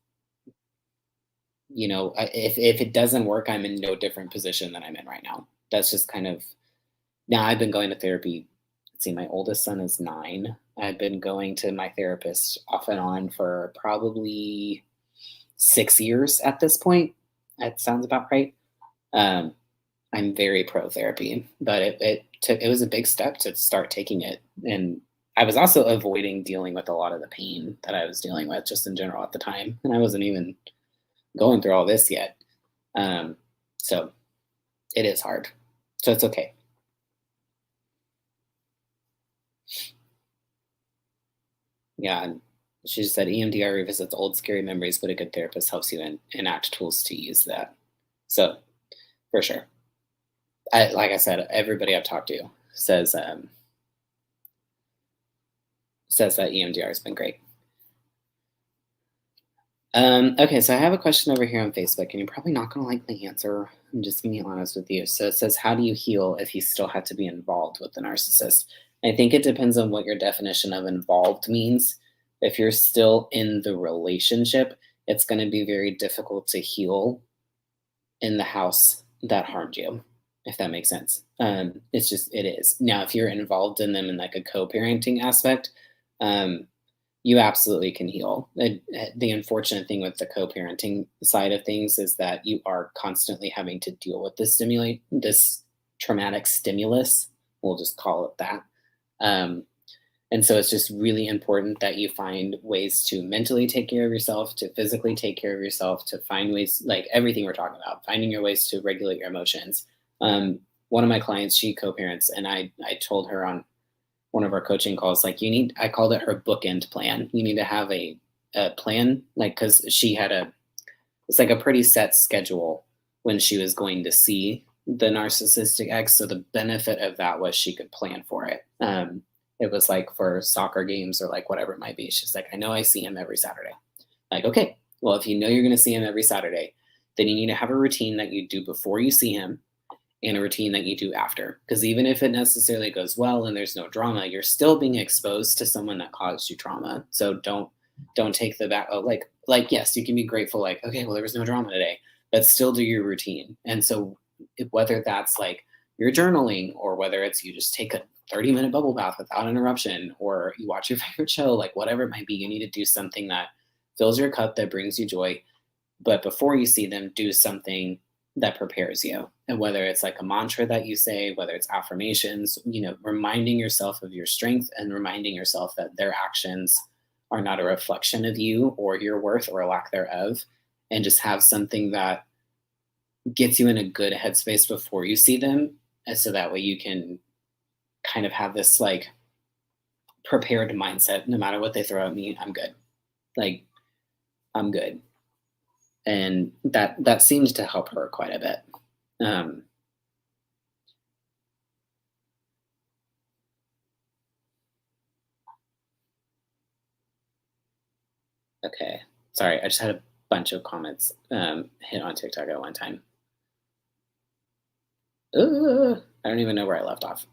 if it doesn't work, I'm in no different position than I'm in right now. That's just kind of, now I've been going to therapy. Let's see, my oldest son is 9. I've been going to my therapist off and on for probably 6 years at this point. That sounds about right. I'm very pro therapy, but it was a big step to start taking it. And I was also avoiding dealing with a lot of the pain that I was dealing with just in general at the time. And I wasn't even going through all this yet. So it is hard. So it's okay. Yeah. And she just said EMDR revisits old scary memories, but a good therapist helps you enact tools to use that. So for sure. like I said, everybody I've talked to says that EMDR has been great. Okay, so I have a question over here on Facebook, and you're probably not going to like the answer. I'm just going to be honest with you. So it says, how do you heal if you still have to be involved with the narcissist? I think it depends on what your definition of involved means. If you're still in the relationship, it's going to be very difficult to heal in the house that harmed you, if that makes sense. It is. Now, if you're involved in them in like a co-parenting aspect, um, you absolutely can heal. The unfortunate thing with the co-parenting side of things is that you are constantly having to deal with this traumatic stimulus. We'll just call it that. Um, and so it's just really important that you find ways to mentally take care of yourself, to physically take care of yourself, to find ways, like everything we're talking about, finding your ways to regulate your emotions. One of my clients, she co-parents, and I told her on one of our coaching calls, like I called it her bookend plan. You need to have a plan, like, cause it's like a pretty set schedule when she was going to see the narcissistic ex. So the benefit of that was she could plan for it. It was like for soccer games or like whatever it might be. She's like, I know I see him every Saturday. Like, okay, well, if you know you're going to see him every Saturday, then you need to have a routine that you do before you see him and a routine that you do after. Because even if it necessarily goes well and there's no drama, you're still being exposed to someone that caused you trauma. So don't take the back. Oh, like yes, you can be grateful. Like, okay, well, there was no drama today, but still do your routine. And so whether that's like you're journaling or whether it's you just take a 30-minute bubble bath without interruption or you watch your favorite show, like whatever it might be, you need to do something that fills your cup, that brings you joy. But before you see them, do something that prepares you. And whether it's like a mantra that you say, whether it's affirmations, reminding yourself of your strength and reminding yourself that their actions are not a reflection of you or your worth or a lack thereof. And just have something that gets you in a good headspace before you see them. And so that way you can kind of have this like prepared mindset. No matter what they throw at me, I'm good. Like, I'm good. And that seems to help her quite a bit. Okay, sorry, I just had a bunch of comments hit on TikTok at one time. I don't even know where I left off.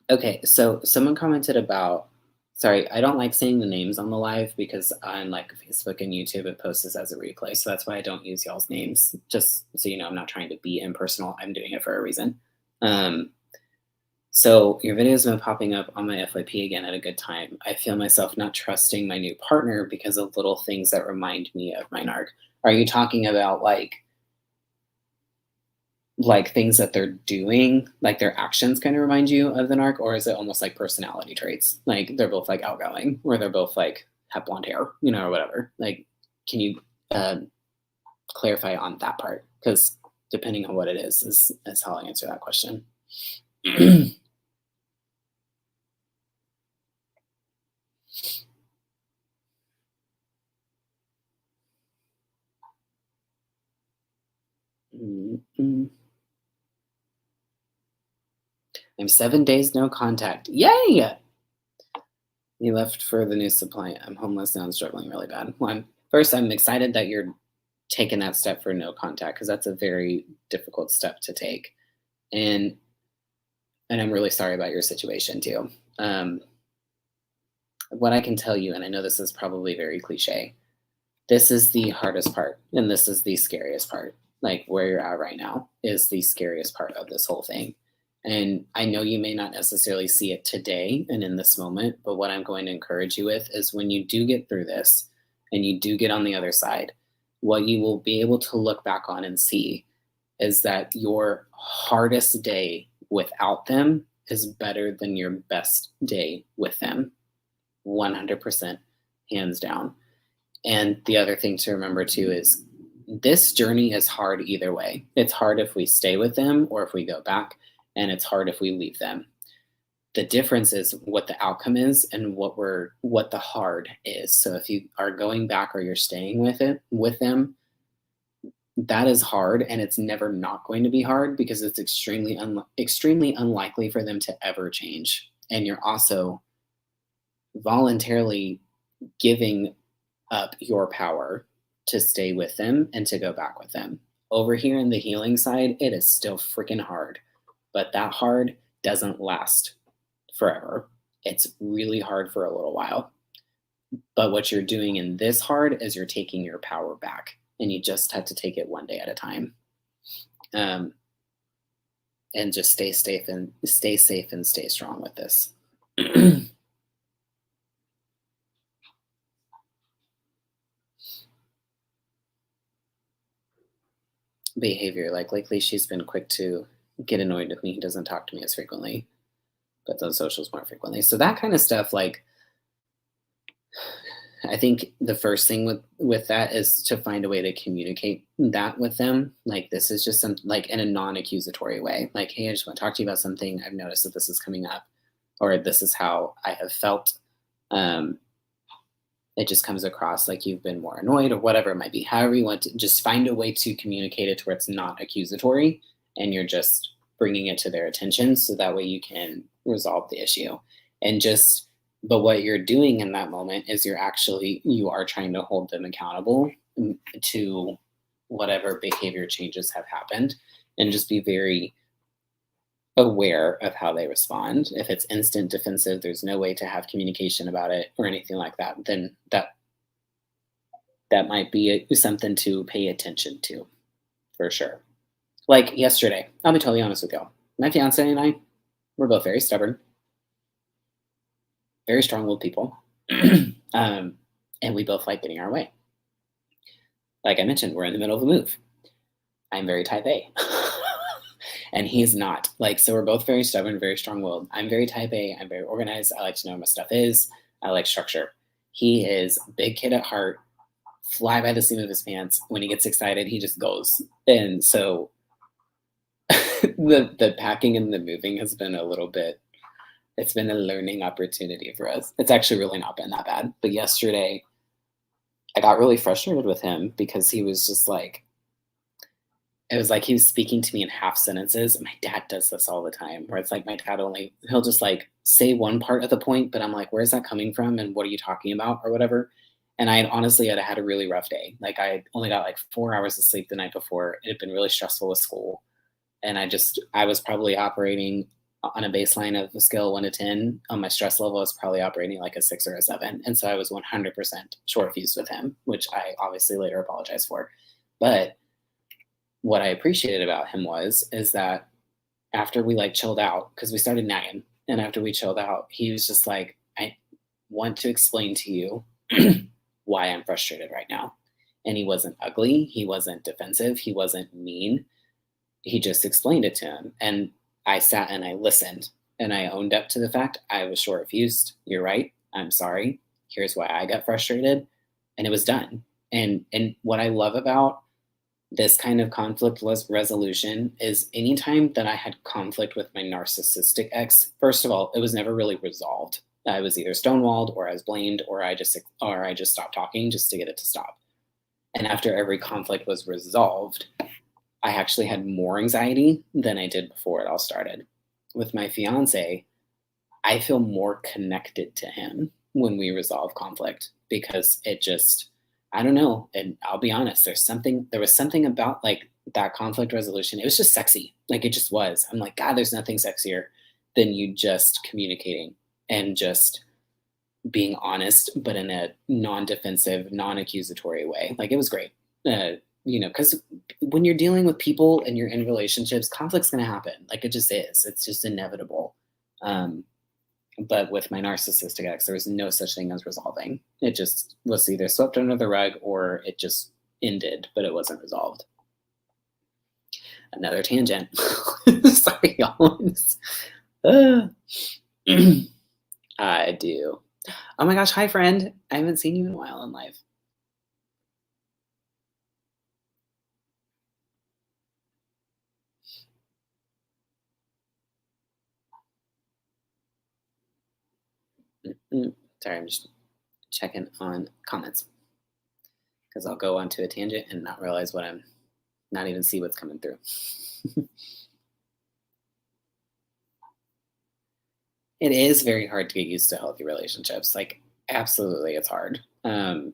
Okay, so someone commented about, sorry, I don't like saying the names on the live because on like Facebook and YouTube, it posts as a replay. So that's why I don't use y'all's names. Just so you know, I'm not trying to be impersonal. I'm doing it for a reason. So your video's been popping up on my FYP again at a good time. I feel myself not trusting my new partner because of little things that remind me of my narc. Are you talking about like things that they're doing, like their actions kind of remind you of the narc, or is it almost like personality traits? Like they're both like outgoing, or they're both like have blonde hair, or whatever. Like, can you clarify on that part? Because depending on what it is how I answer that question. I'm 7 days no contact. Yay! You left for the new supply. I'm homeless now and struggling really bad. Well, I'm excited that you're taking that step for no contact because that's a very difficult step to take. And I'm really sorry about your situation too. What I can tell you, and I know this is probably very cliche, this is the hardest part and this is the scariest part. Like where you're at right now is the scariest part of this whole thing. And I know you may not necessarily see it today and in this moment, but what I'm going to encourage you with is when you do get through this and you do get on the other side, what you will be able to look back on and see is that your hardest day without them is better than your best day with them. 100%, hands down. And the other thing to remember too is this journey is hard either way. It's hard if we stay with them or if we go back, and it's hard if we leave them. The difference is what the outcome is and what the hard is. So if you are going back or you're staying with them, that is hard, and it's never not going to be hard because it's extremely unlikely for them to ever change. And you're also voluntarily giving up your power to stay with them and to go back with them. Over here in the healing side, it is still freaking hard, but that hard doesn't last forever. It's really hard for a little while. But what you're doing in this hard is you're taking your power back, and you just have to take it one day at a time. And just stay safe and stay strong with this. Behavior, like lately she's been quick to get annoyed with me. He doesn't talk to me as frequently, but on socials more frequently. So that kind of stuff, like, I think the first thing with that is to find a way to communicate that with them. Like, this is just some, like, in a non-accusatory way. Like, hey, I just want to talk to you about something. I've noticed that this is coming up, or this is how I have felt. It just comes across like you've been more annoyed, or whatever it might be. However you want to, just find a way to communicate it to where it's not accusatory, and you're just bringing it to their attention, so that way you can resolve the issue. And just, but what you're doing in that moment is you are trying to hold them accountable to whatever behavior changes have happened, and just be very aware of how they respond. If it's instant defensive, there's no way to have communication about it or anything like that, then that might be something to pay attention to, for sure. Like yesterday, I'll be totally honest with you. My fiance and I, we're both very stubborn, very strong-willed people, and we both like getting our way. Like I mentioned, we're in the middle of a move. I'm very type A. And he's not. Like, so we're both very stubborn, very strong-willed. I'm very type A. I'm very organized. I like to know where my stuff is. I like structure. He is big kid at heart, fly by the seat of his pants. When he gets excited, he just goes. And so the packing and the moving has been a little bit, it's been a learning opportunity for us. It's actually really not been that bad. But yesterday, I got really frustrated with him because he was just like, it was like he was speaking to me in half sentences. My dad does this all the time, where it's like my dad he'll just like say one part of the point, but I'm like, where's that coming from? And what are you talking about, or whatever? And I had had a really rough day. Like, I only got like 4 hours of sleep the night before. It had been really stressful with school. And I was probably operating on a baseline of a scale of 1 to 10. On my stress level, I was probably operating like a 6 or a 7. And so I was 100% short fused with him, which I obviously later apologized for. But what I appreciated about him is that after we like chilled out, because we started nagging, and after we chilled out, he was just like, I want to explain to you why I'm frustrated right now. And he wasn't ugly. He wasn't defensive. He wasn't mean. He just explained it to him. And I sat and I listened, and I owned up to the fact I was short fused. You're right. I'm sorry. Here's why I got frustrated. And it was done. And what I love about this kind of conflict resolution is anytime that I had conflict with my narcissistic ex, first of all, it was never really resolved. I was either stonewalled, or I was blamed, or I just stopped talking just to get it to stop. And after every conflict was resolved, I actually had more anxiety than I did before it all started. With my fiance, I feel more connected to him when we resolve conflict, because it just, I don't know. And I'll be honest, there was something about like that conflict resolution. It was just sexy. Like, it just was. I'm like, God, there's nothing sexier than you just communicating and just being honest, but in a non-defensive, non-accusatory way. Like, it was great. Because when you're dealing with people and you're in relationships, conflict's going to happen. Like, it just is. It's just inevitable. But with my narcissistic ex, there was no such thing as resolving. It just was either swept under the rug or it just ended, but it wasn't resolved. Another tangent. Sorry, y'all. I do. Oh my gosh, hi, friend. I haven't seen you in a while in life. Sorry, I'm just checking on comments because I'll go onto a tangent and not realize what I'm not even see what's coming through. It is very hard to get used to healthy relationships. Like, absolutely, it's hard. And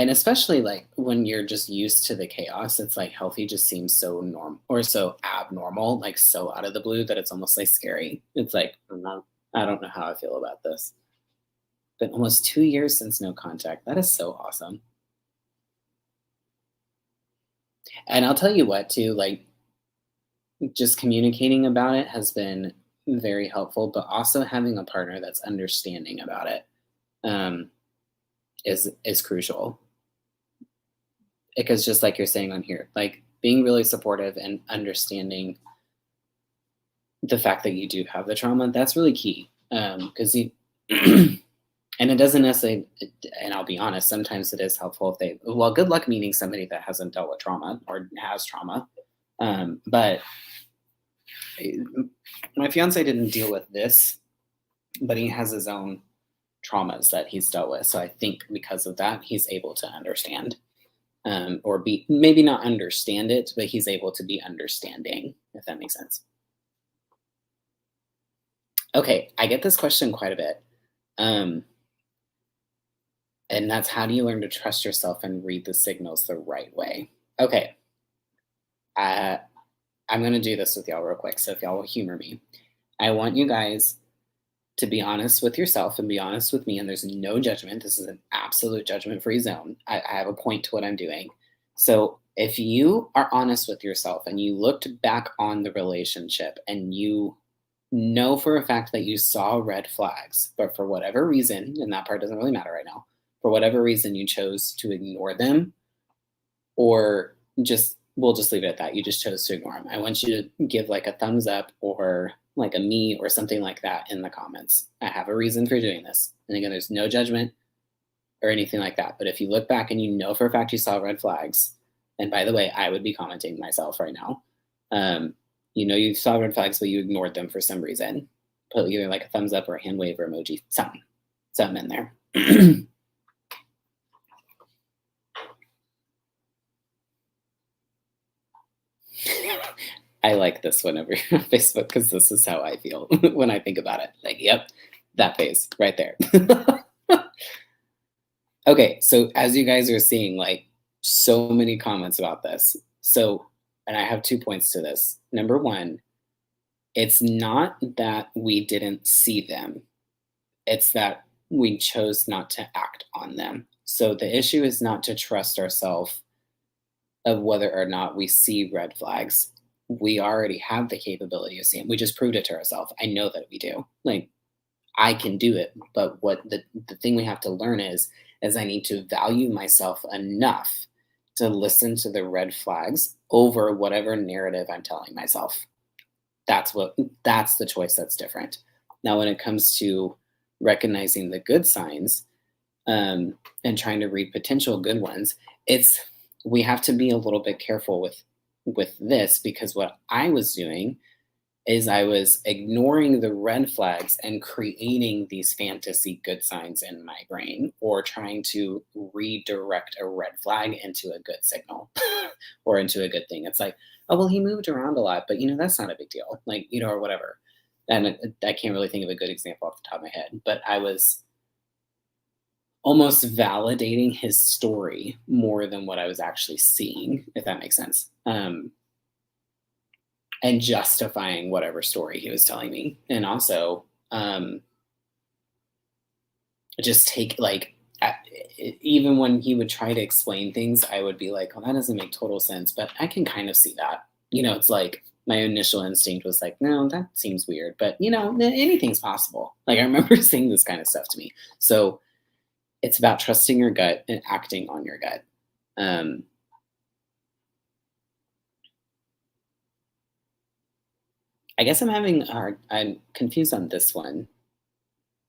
especially like when you're just used to the chaos, it's like healthy just seems so norm or so abnormal, like so out of the blue that it's almost like scary. It's like, I don't know how I feel about this. But almost 2 years since no contact. That is so awesome. And I'll tell you what, too, like just communicating about it has been very helpful, but also having a partner that's understanding about it um, is crucial. Because just like you're saying on here, like being really supportive and understanding the fact that you do have the trauma, that's really key. Because you, and it doesn't necessarily, and I'll be honest, sometimes it is helpful if they, well, good luck meeting somebody that hasn't dealt with trauma or has trauma. But my fiance didn't deal with this, but he has his own traumas that he's dealt with. So I think because of that, he's able to understand. Or be maybe not understand it, but he's able to be understanding, if that makes sense. Okay, I get this question quite a bit. Um, and that's how do you learn to trust yourself and read the signals the right way? Okay, uh, I'm going to do this with y'all real quick. So if y'all will humor me, I want you guys to be honest with yourself and be honest with me. And there's no judgment. This is an absolute judgment free zone. I have a point to what I'm doing. So if you are honest with yourself and you looked back on the relationship and you know for a fact that you saw red flags, but for whatever reason, and that part doesn't really matter right now, for whatever reason you chose to ignore them or just, we'll just leave it at that. You just chose to ignore them. I want you to give like a thumbs up or like a me or something like that in the comments. I have a reason for doing this. And again, there's no judgment or anything like that. But if you look back and you know for a fact you saw red flags, and by the way, I would be commenting myself right now. You know you saw red flags, but you ignored them for some reason. Put either like a thumbs up or a hand wave or emoji, something in there. I like this one over here on Facebook because this is how I feel when I think about it. Like, yep, that face right there. Okay, so as you guys are seeing, like so many comments about this. So, and I have 2 points to this. Number one, it's not that we didn't see them, it's that we chose not to act on them. So the issue is not to trust ourselves of whether or not we see red flags. We already have the capability of seeing. We just proved it to ourselves. I know that we do. Like I can do it, but what the thing we have to learn is I need to value myself enough to listen to the red flags over whatever narrative I'm telling myself. That's the choice that's different. Now, when it comes to recognizing the good signs and trying to read potential good ones, it's we have to be a little bit careful with this because what I was doing is I was ignoring the red flags and creating these fantasy good signs in my brain or trying to redirect a red flag into a good signal or into a good thing. It's like, oh, well, he moved around a lot, but that's not a big deal. Like, or whatever. And I can't really think of a good example off the top of my head, but I was almost validating his story more than what I was actually seeing, if that makes sense. And justifying whatever story he was telling me. And also, just take like, even when he would try to explain things, I would be like, well, that doesn't make total sense, but I can kind of see that. It's like my initial instinct was like, no, that seems weird, but anything's possible. Like I remember saying this kind of stuff to me. So it's about trusting your gut and acting on your gut. I guess I'm confused on this one,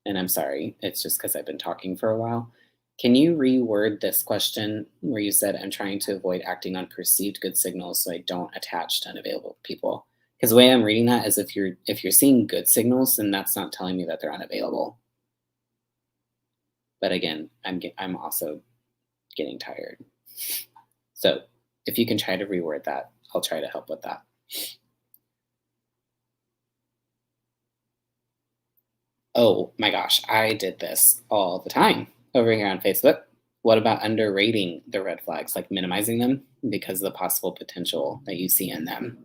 and I'm sorry. It's just because I've been talking for a while. Can you reword this question where you said, I'm trying to avoid acting on perceived good signals so I don't attach to unavailable people? Because the way I'm reading that is if you're seeing good signals, then that's not telling me that they're unavailable. But again, I'm also getting tired. So if you can try to reword that, I'll try to help with that. Oh my gosh, I did this all the time over here on Facebook. What about underrating the red flags, like minimizing them because of the possible potential that you see in them?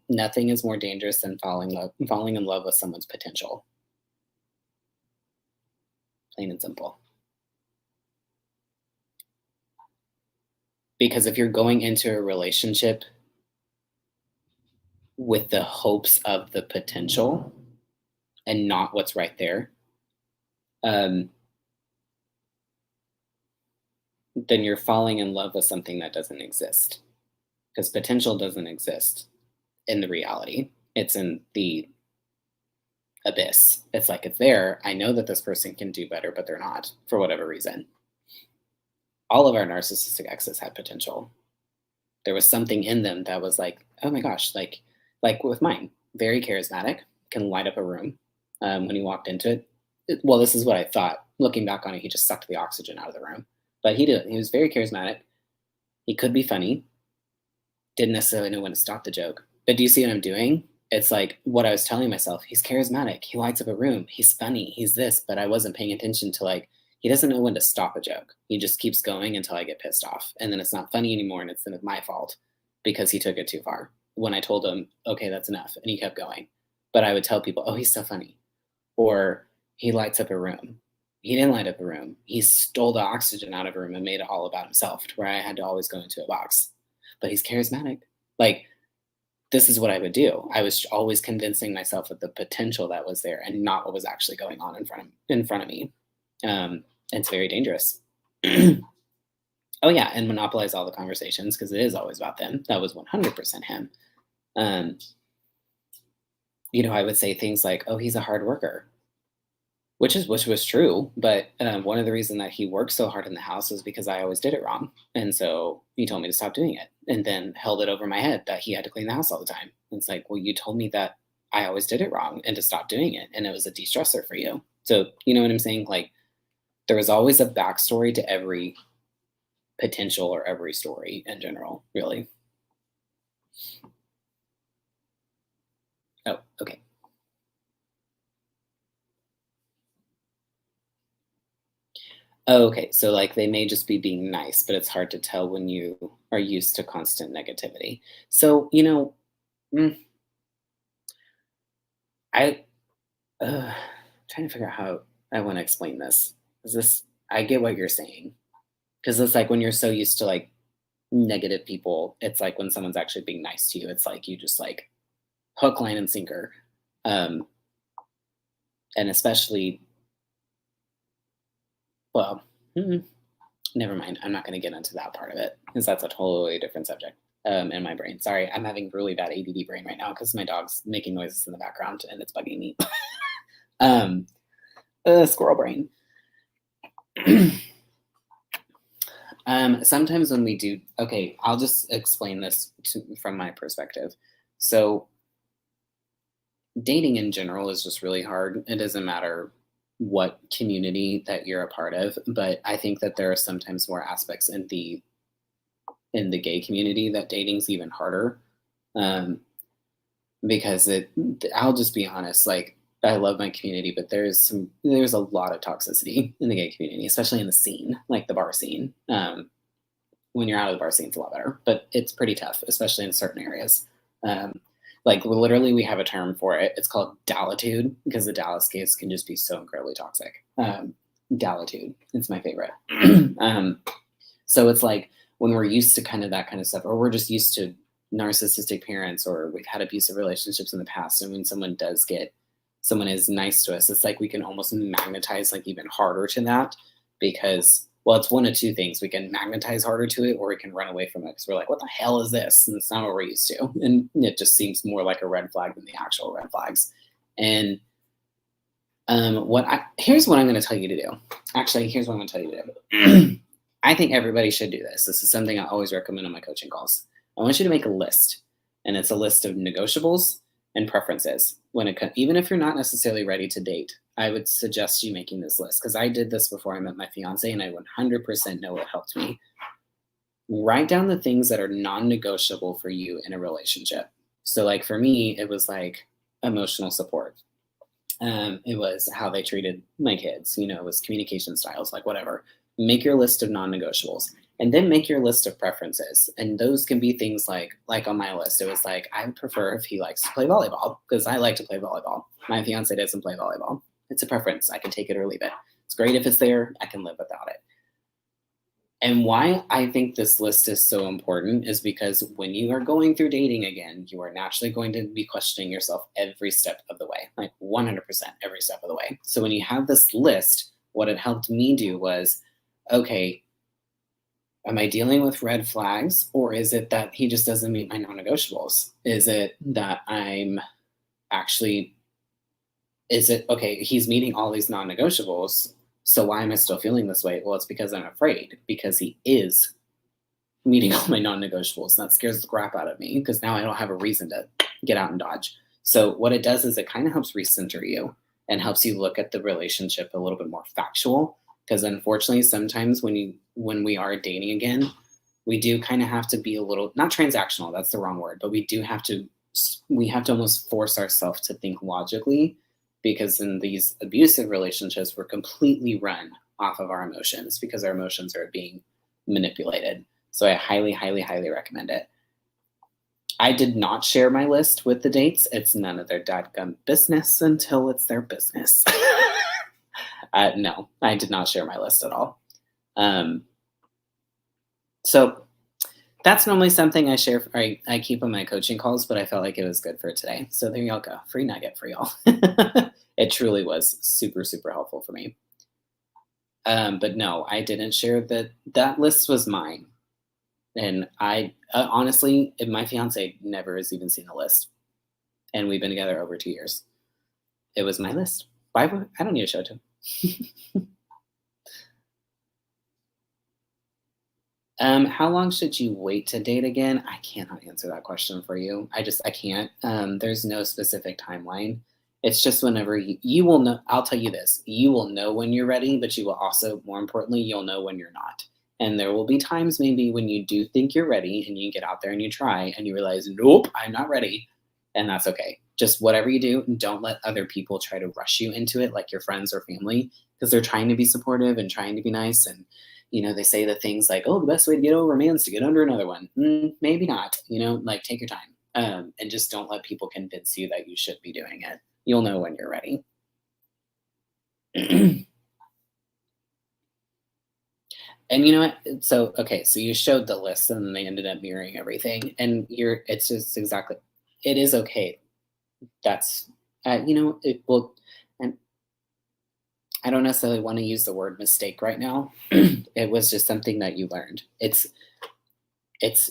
Nothing is more dangerous than falling in love with someone's potential. Plain and simple. Because if you're going into a relationship with the hopes of the potential and not what's right there, um, then you're falling in love with something that doesn't exist. Because potential doesn't exist in the reality, it's in the abyss. It's like it's there. I know that this person can do better, but they're not for whatever reason. All of our narcissistic exes had potential. There was something in them that was like, oh my gosh, like with mine, very charismatic, can light up a room. When he walked into it, well, this is what I thought. Looking back on it, he just sucked the oxygen out of the room. But he did. He was very charismatic. He could be funny. Didn't necessarily know when to stop the joke. But do you see what I'm doing? It's like what I was telling myself. He's charismatic. He lights up a room. He's funny. He's this. But I wasn't paying attention to like, he doesn't know when to stop a joke. He just keeps going until I get pissed off. And then it's not funny anymore. And it's then my fault because he took it too far. When I told him, okay, that's enough. And he kept going. But I would tell people, oh, he's so funny. Or he lights up a room. He didn't light up a room. He stole the oxygen out of a room and made it all about himself to where I had to always go into a box. But he's charismatic. Like, this is what I would do. I was always convincing myself of the potential that was there and not what was actually going on in front of me. It's very dangerous. Oh yeah, and monopolize all the conversations because it is always about them. That was 100% him. I would say things like, "Oh, he's a hard worker," which was true. But one of the reasons that he worked so hard in the house was because I always did it wrong, and so he told me to stop doing it, and then held it over my head that he had to clean the house all the time. And it's like, well, you told me that I always did it wrong and to stop doing it, and it was a de-stressor for you. So you know what I'm saying? Like, there was always a backstory to every potential or every story in general, really. Oh, okay. Oh, okay. So like they may just be being nice, but it's hard to tell when you are used to constant negativity. So, mm, I trying to figure out how I want to explain this. Is this I get what you're saying. Because it's like when you're so used to like negative people, it's like when someone's actually being nice to you, it's like you just like hook, line, and sinker. Um, and especially, well, never mind. I'm not going to get into that part of it because that's a totally different subject in my brain. Sorry, I'm having really bad ADD brain right now because my dog's making noises in the background and it's bugging me. um, Squirrel brain. Sometimes when we do, okay, I'll just explain this from my perspective. So dating in general is just really hard. It doesn't matter what community that you're a part of, but I think that there are sometimes more aspects in the gay community that dating's even harder. Because I'll just be honest, like I love my community, but there's a lot of toxicity in the gay community, especially in the scene, like the bar scene. When you're out of the bar scene, it's a lot better, but it's pretty tough, especially in certain areas. Like literally we have a term for it. It's called Dallitude because the Dallas gays can just be so incredibly toxic. Dallitude, it's my favorite. So it's like when we're used to kind of that kind of stuff, or we're just used to narcissistic parents, or we've had abusive relationships in the past. And when someone is nice to us, it's like we can almost magnetize like even harder to that because, well, it's one of two things. We can magnetize harder to it or we can run away from it because we're like, what the hell is this? And it's not what we're used to. And it just seems more like a red flag than the actual red flags. And here's what I'm going to tell you to do. Actually, here's what I'm going to tell you to do. I think everybody should do this. This is something I always recommend on my coaching calls. I want you to make a list And it's a list of negotiables and preferences. Even if you're not necessarily ready to date, I would suggest you making this list because I did this before I met my fiance, and I 100% know it helped me. Write down the things that are non-negotiable for you in a relationship. So, like for me, it was like emotional support. It was how they treated my kids. It was communication styles, like whatever. Make your list of non-negotiables, and then make your list of preferences. And those can be things like on my list, it was like I would prefer if he likes to play volleyball because I like to play volleyball. My fiance doesn't play volleyball. It's a preference. I can take it or leave it. It's great if it's there. I can live without it. And why I think this list is so important is because when you are going through dating again, you are naturally going to be questioning yourself every step of the way, like 100% every step of the way. So when you have this list, what it helped me do was, okay, am I dealing with red flags, or is it that he just doesn't meet my non-negotiables? Is it that okay, he's meeting all these non-negotiables, so why am I still feeling this way? Well, it's because I'm afraid, because he is meeting all my non-negotiables. That scares the crap out of me because now I don't have a reason to get out and dodge. So what it does is it kind of helps recenter you and helps you look at the relationship a little bit more factual. Because unfortunately, sometimes when we are dating again, we do kind of have to be a little, not transactional, that's the wrong word, but we have to almost force ourselves to think logically, because in these abusive relationships, we're completely run off of our emotions because our emotions are being manipulated. So I highly, highly, highly recommend it. I did not share my list with the dates. It's none of their dadgum business until it's their business. No, I did not share my list at all. So that's normally something I share. I keep on my coaching calls, but I felt like it was good for today. So there y'all go. Free nugget for y'all. It truly was super, super helpful for me. But no, I didn't share that list was mine. And I honestly, my fiance never has even seen the list. And we've been together over 2 years. It was my list. I don't need to show it to him. How long should you wait to date again? I cannot answer that question for you. I can't. There's no specific timeline. It's just whenever you will know. I'll tell you this, you will know when you're ready, but you will also, more importantly, you'll know when you're not. And there will be times maybe when you do think you're ready and you get out there and you try and you realize, nope, I'm not ready. And that's okay. Just whatever you do, don't let other people try to rush you into it, like your friends or family, because they're trying to be supportive and trying to be nice. And they say the things like, oh, the best way to get over a man is to get under another one. Maybe not, like take your time. And just don't let people convince you that you should be doing it. You'll know when you're ready. And you know what? So, okay, so you showed the list and then they ended up mirroring everything. And it's just exactly, it is okay. That's, it will, and I don't necessarily want to use the word mistake right now. It was just something that you learned. It's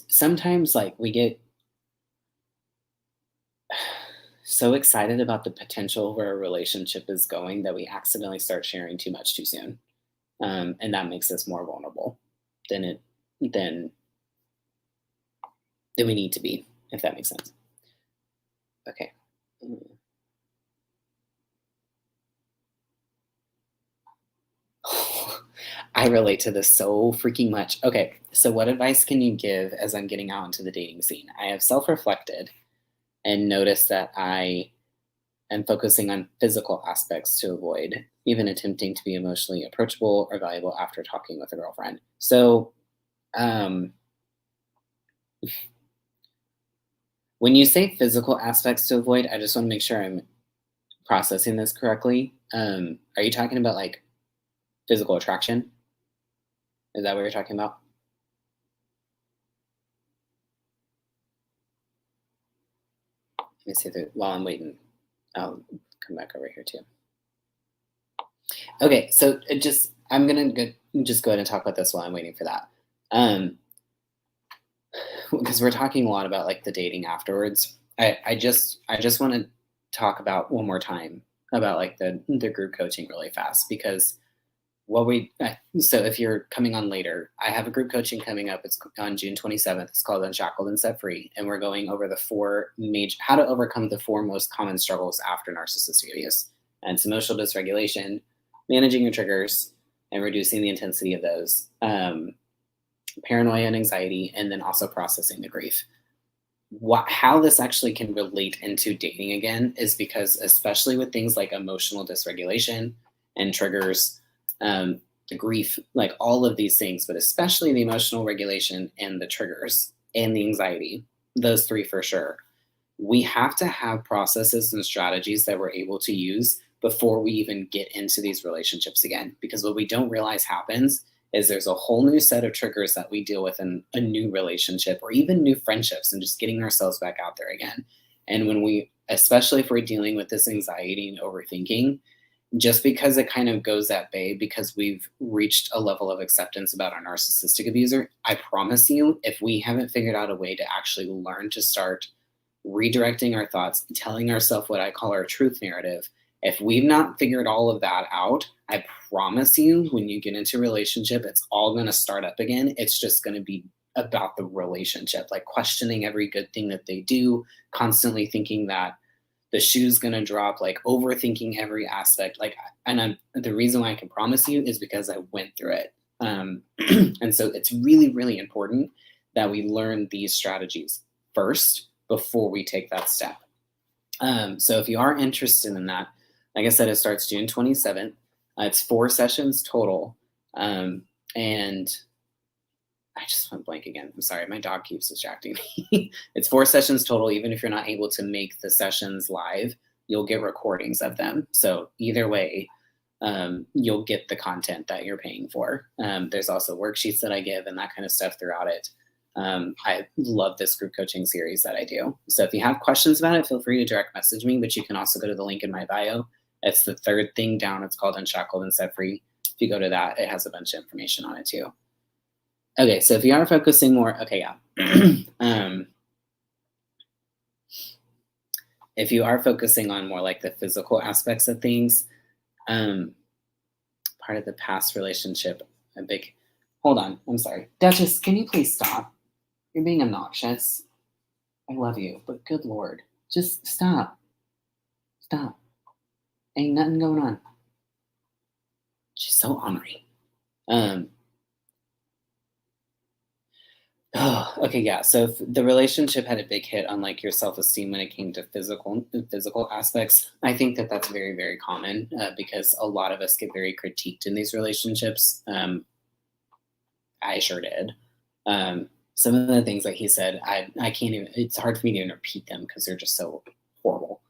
sometimes like we get so excited about the potential where a relationship is going that we accidentally start sharing too much too soon. And that makes us more vulnerable than we need to be, if that makes sense. Okay. I relate to this so freaking much. Okay, so what advice can you give as I'm getting out into the dating scene? I have self-reflected and noticed that I am focusing on physical aspects to avoid even attempting to be emotionally approachable or valuable after talking with a girlfriend. So, when you say physical aspects to avoid, I just want to make sure I'm processing this correctly. Are you talking about like physical attraction? Is that what you're talking about? Let me see while I'm waiting. I'll come back over here too. Okay, so I'm gonna just go ahead and talk about this while I'm waiting for that. Because we're talking a lot about like the dating afterwards. I just want to talk about one more time about like the group coaching really fast, because so if you're coming on later, I have a group coaching coming up. It's on June 27th. It's called Unshackled and Set Free. And we're going over how to overcome the four most common struggles after narcissistic abuse. And it's emotional dysregulation, managing your triggers, and reducing the intensity of those, paranoia and anxiety, and then also processing the grief. How this actually can relate into dating again is because, especially with things like emotional dysregulation and triggers, the grief, like all of these things, but especially the emotional regulation and the triggers and the anxiety, those three for sure. We have to have processes and strategies that we're able to use before we even get into these relationships again. Because what we don't realize happens is there's a whole new set of triggers that we deal with in a new relationship or even new friendships and just getting ourselves back out there again. And especially if we're dealing with this anxiety and overthinking, just because it kind of goes that way because we've reached a level of acceptance about our narcissistic abuser, I promise you, if we haven't figured out a way to actually learn to start redirecting our thoughts, telling ourselves what I call our truth narrative, if we've not figured all of that out, I promise you, when you get into a relationship, it's all going to start up again. It's just going to be about the relationship, like questioning every good thing that they do, constantly thinking that the shoe's going to drop, like overthinking every aspect. The reason why I can promise you is because I went through it. And so it's really, really important that we learn these strategies first before we take that step. So if you are interested in that, like I said, it starts June 27th. It's 4 sessions total. And I just went blank again. I'm sorry. My dog keeps distracting me. It's 4 sessions total. Even if you're not able to make the sessions live, you'll get recordings of them. So either way, you'll get the content that you're paying for. There's also worksheets that I give and that kind of stuff throughout it. I love this group coaching series that I do. So if you have questions about it, feel free to direct message me, but you can also go to the link in my bio. It's the 3rd thing down. It's called Unshackled and Set Free. If you go to that, it has a bunch of information on it too. Okay, so if you are focusing more, if you are focusing on more like the physical aspects of things, part of the past relationship, hold on, I'm sorry. Duchess, can you please stop? You're being obnoxious. I love you, but good Lord, just stop. Stop. Ain't nothing going on. She's so ornery. So if the relationship had a big hit on like your self-esteem when it came to physical aspects, I think that that's very, very common because a lot of us get very critiqued in these relationships. I sure did. Some of the things that he said, I can't even, it's hard for me to even repeat them because they're just so horrible.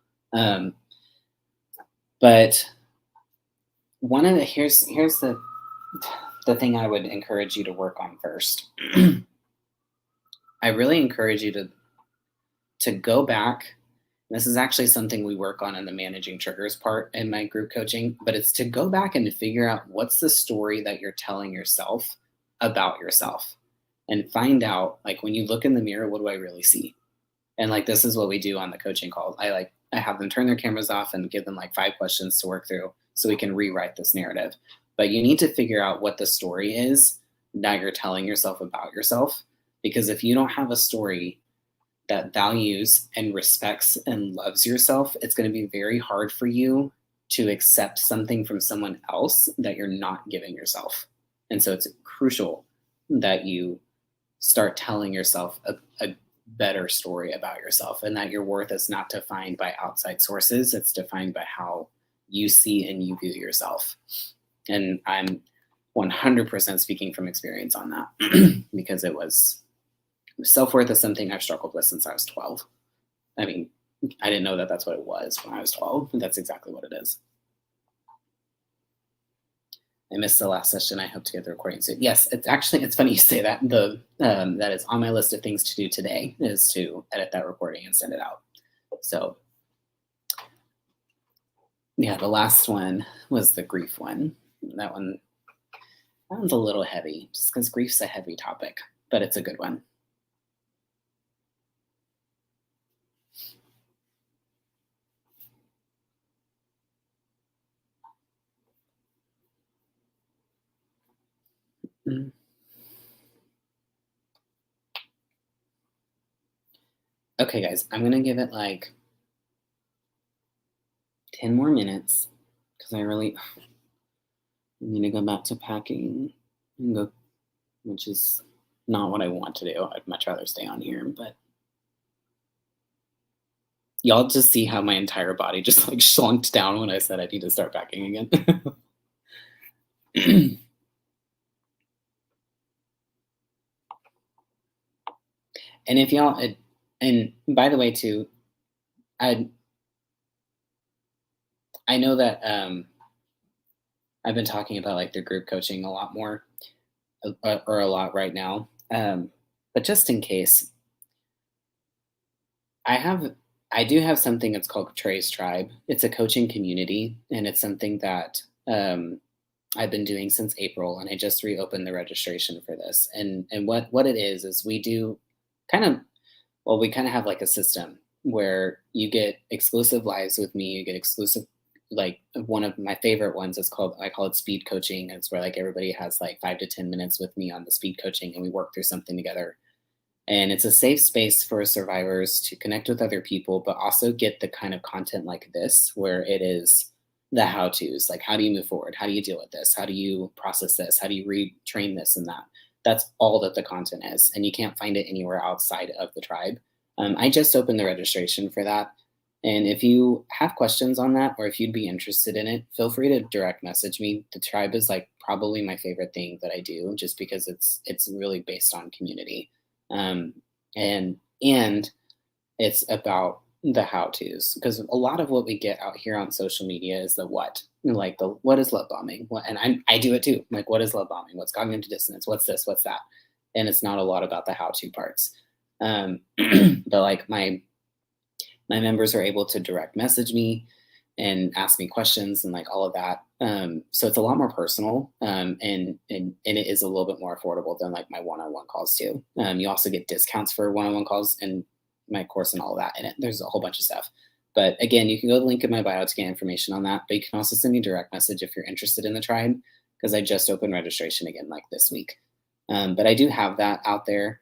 But here's the thing I would encourage you to work on first. I really encourage you to go back. This is actually something we work on in the managing triggers part in my group coaching, but it's to go back and to figure out what's the story that you're telling yourself about yourself and find out, like, when you look in the mirror, what do I really see? And like, this is what we do on the coaching call. I have them turn their cameras off and give them like 5 questions to work through so we can rewrite this narrative. But you need to figure out what the story is that you're telling yourself about yourself. Because if you don't have a story that values and respects and loves yourself, it's going to be very hard for you to accept something from someone else that you're not giving yourself. And so it's crucial that you start telling yourself a better story about yourself and that your worth is not defined by outside sources. It's defined by how you see and you view yourself. And I'm 100% speaking from experience on that because self-worth is something I've struggled with since I was 12. I mean, I didn't know that that's what it was when I was 12. That's exactly what it is. I missed the last session. I hope to get the recording soon. Yes, it's funny you say that. That is on my list of things to do today is to edit that recording and send it out. So yeah, the last one was the grief one. That one's a little heavy just because grief's a heavy topic, but it's a good one. Mm. Okay, guys, I'm gonna give it like 10 more minutes because I really need to go back to packing and go, which is not what I want to do. I'd much rather stay on here, but y'all just see how my entire body just like slunked down when I said I need to start packing again. And if y'all, and by the way, too, I I know that I've been talking about like the group coaching a lot more, or a lot right now. But just in case, I have I do have something that's called Trey's Tribe. It's a coaching community, and it's something that I've been doing since April, and I just reopened the registration for this. And what it is we do kind of well, we kind of have like a system where you get exclusive lives with me. You get exclusive, like one of my favorite ones is called, I call it speed coaching. It's where like everybody has like 5 to 10 minutes with me on the speed coaching, and we work through something together. And it's a safe space for survivors to connect with other people, but also get the kind of content like this, where it is the how to's, like how do you move forward? How do you deal with this? How do you process this? How do you retrain this and that? That's all that the content is. And you can't find it anywhere outside of the tribe. I just opened the registration for that. And if you have questions on that, or if you'd be interested in it, feel free to direct message me. The tribe is like probably my favorite thing that I do, just because it's really based on community, um, and it's about the how tos, because a lot of what we get out here on social media is the what, like the what is love bombing, what, and I do it too. Like, what is love bombing? What's cognitive dissonance? What's this? What's that? And it's not a lot about the how to parts. But like my members are able to direct message me and ask me questions and like all of that. So it's a lot more personal, and it is a little bit more affordable than like my one-on-one calls too. You also get discounts for one-on-one calls and my course and all of that in it. There's a whole bunch of stuff. But again, you can go to the link in my bio to get information on that. But you can also send me a direct message if you're interested in the tribe, because I just opened registration again like this week. But I do have that out there.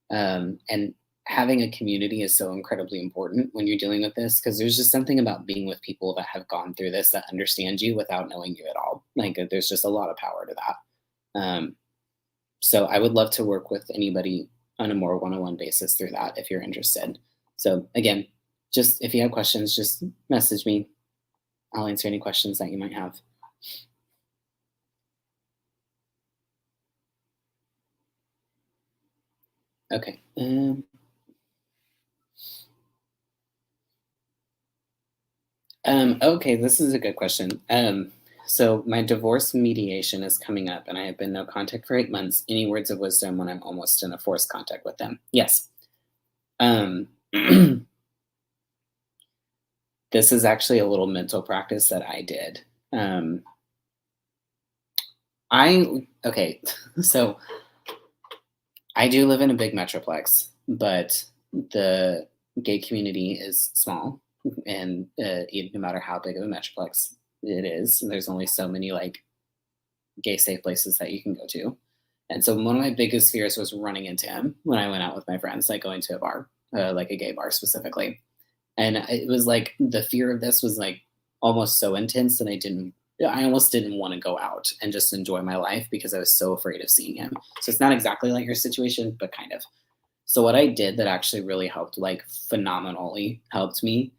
And having a community is so incredibly important when you're dealing with this, because there's just something about being with people that have gone through this, that understand you without knowing you at all. Like, there's just a lot of power to that. So I would love to work with anybody on a more one-on-one basis through that if you're interested. So again, just if you have questions, just message me. I'll answer any questions that you might have. Okay. Okay, this is a good question. So my divorce mediation is coming up, and I have been no contact for 8 months. Any words of wisdom when I'm almost in a forced contact with them? Yes. Um, this is actually a little mental practice that I did. Um, okay, so I do live in a big metroplex, but the gay community is small, and no matter how big of a metroplex it is, there's only so many like gay safe places that you can go to. And so one of my biggest fears was running into him when I went out with my friends, like going to a bar, like a gay bar specifically. And it was like the fear of this was like almost so intense that I almost didn't want to go out and just enjoy my life because I was so afraid of seeing him. So it's not exactly like your situation, but kind of. So what I did that actually really helped, like phenomenally helped me,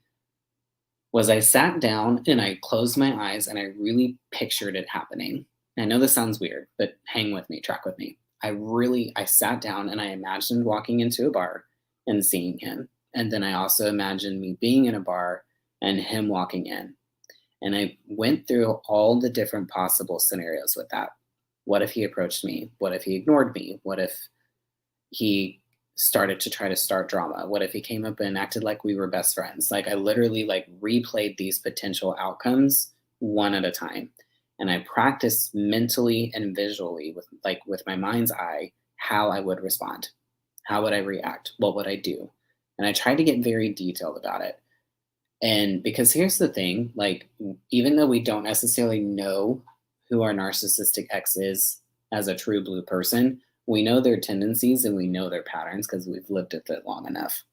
was I sat down and I closed my eyes and I really pictured it happening. I know this sounds weird, but hang with me, track with me. I sat down and I imagined walking into a bar and seeing him. And then I also imagined me being in a bar and him walking in. And I went through all the different possible scenarios with that. What if he approached me? What if he ignored me? What if he started to try to start drama? What if he came up and acted like we were best friends? Like, I literally like replayed these potential outcomes one at a time. And I practiced mentally and visually with my mind's eye how I would respond. How would I react? What would I do? And I tried to get very detailed about it. And because here's the thing, like, even though we don't necessarily know who our narcissistic ex is as a true blue person, we know their tendencies and we know their patterns because we've lived with it long enough.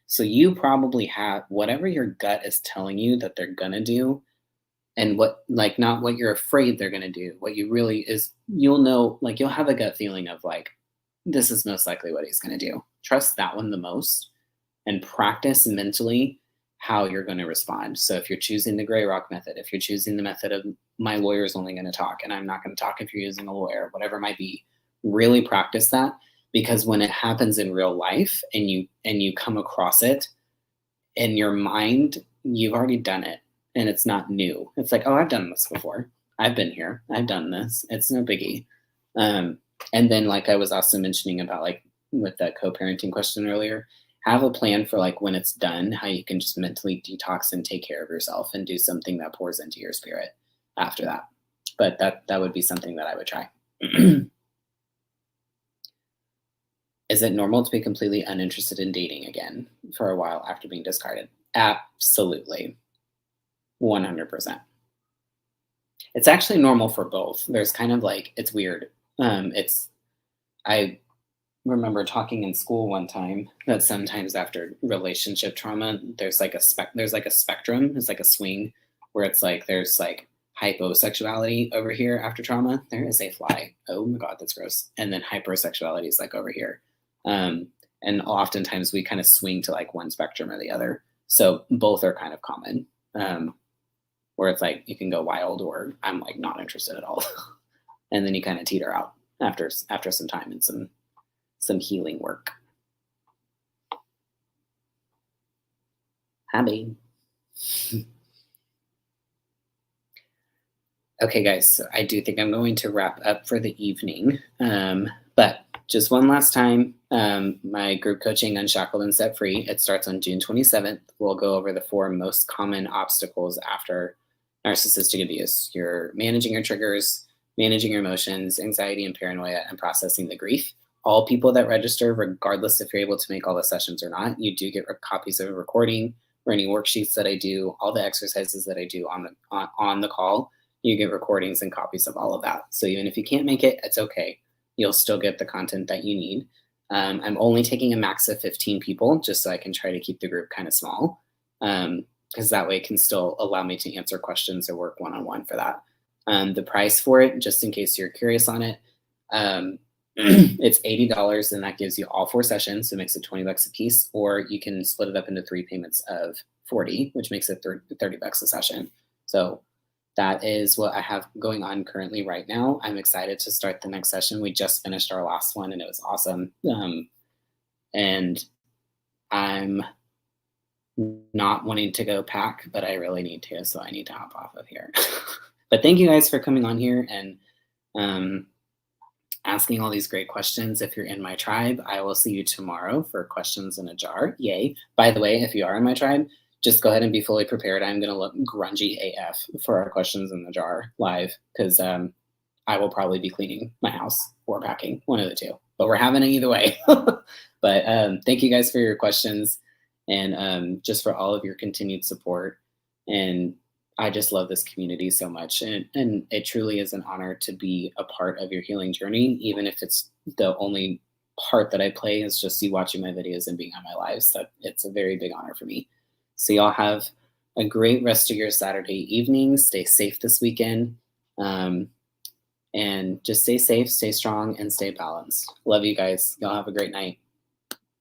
So you probably have whatever your gut is telling you that they're gonna do, and what, like, not what you're afraid they're gonna do. What you really is, you'll know, like, you'll have a gut feeling of like, this is most likely what he's gonna do. Trust that one the most, and practice mentally how you're going to respond. So if you're choosing the gray rock method, if you're choosing the method of my lawyer is only going to talk and I'm not going to talk if you're using a lawyer, whatever it might be, really practice that, because when it happens in real life and you come across it in your mind, you've already done it and it's not new. It's like, oh, I've done this before. I've been here. I've done this. It's no biggie. And then, like I was also mentioning about, like, with that co-parenting question earlier, have a plan for, like, when it's done, how you can just mentally detox and take care of yourself and do something that pours into your spirit after that. But that would be something that I would try. Is it normal to be completely uninterested in dating again for a while after being discarded? Absolutely. 100%. It's actually normal for both. There's kind of like, it's weird. I remember talking in school one time that sometimes after relationship trauma, there's like a spectrum. It's like a swing where it's like there's like hyposexuality over here after trauma. There is a fly. Oh my god, that's gross. And then hypersexuality is like over here. And oftentimes we kind of swing to like one spectrum or the other. So both are kind of common. Where it's like you can go wild or I'm like not interested at all. And then you kind of teeter out after some time and some healing work. Hi, babe. Okay, guys, so I do think I'm going to wrap up for the evening. But just one last time, my group coaching, Unshackled and Set Free, it starts on June 27th. We'll go over the 4 most common obstacles after narcissistic abuse. You're managing your triggers, managing your emotions, anxiety and paranoia, and processing the grief. All people that register, regardless if you're able to make all the sessions or not, you do get copies of a recording or any worksheets that I do, all the exercises that I do on the call. You get recordings and copies of all of that. So even if you can't make it, it's okay. You'll still get the content that you need. I'm only taking a max of 15 people just so I can try to keep the group kind of small, because that way it can still allow me to answer questions or work one-on-one for that. The price for it, just in case you're curious on it, it's $80, and that gives you all 4 sessions, so it makes it $20 a piece, or you can split it up into 3 payments of $40, which makes it $30 a session. So that is what I have going on currently right now. I'm excited to start the next session. We just finished our last one and it was awesome. And I'm not wanting to go pack, but I really need to, so I need to hop off of here. But thank you guys for coming on here and asking all these great questions. If you're in my tribe, I will see you tomorrow for questions in a jar. Yay. By the way, if you are in my tribe, just go ahead and be fully prepared. I'm going to look grungy AF for our questions in the jar live, because I will probably be cleaning my house or packing, one of the two. But we're having it either way. But thank you guys for your questions and just for all of your continued support. And I just love this community so much. And it truly is an honor to be a part of your healing journey, even if it's the only part that I play is just you watching my videos and being on my lives. So it's a very big honor for me. So y'all have a great rest of your Saturday evening. Stay safe this weekend. And just stay safe, stay strong, and stay balanced. Love you guys. Y'all have a great night.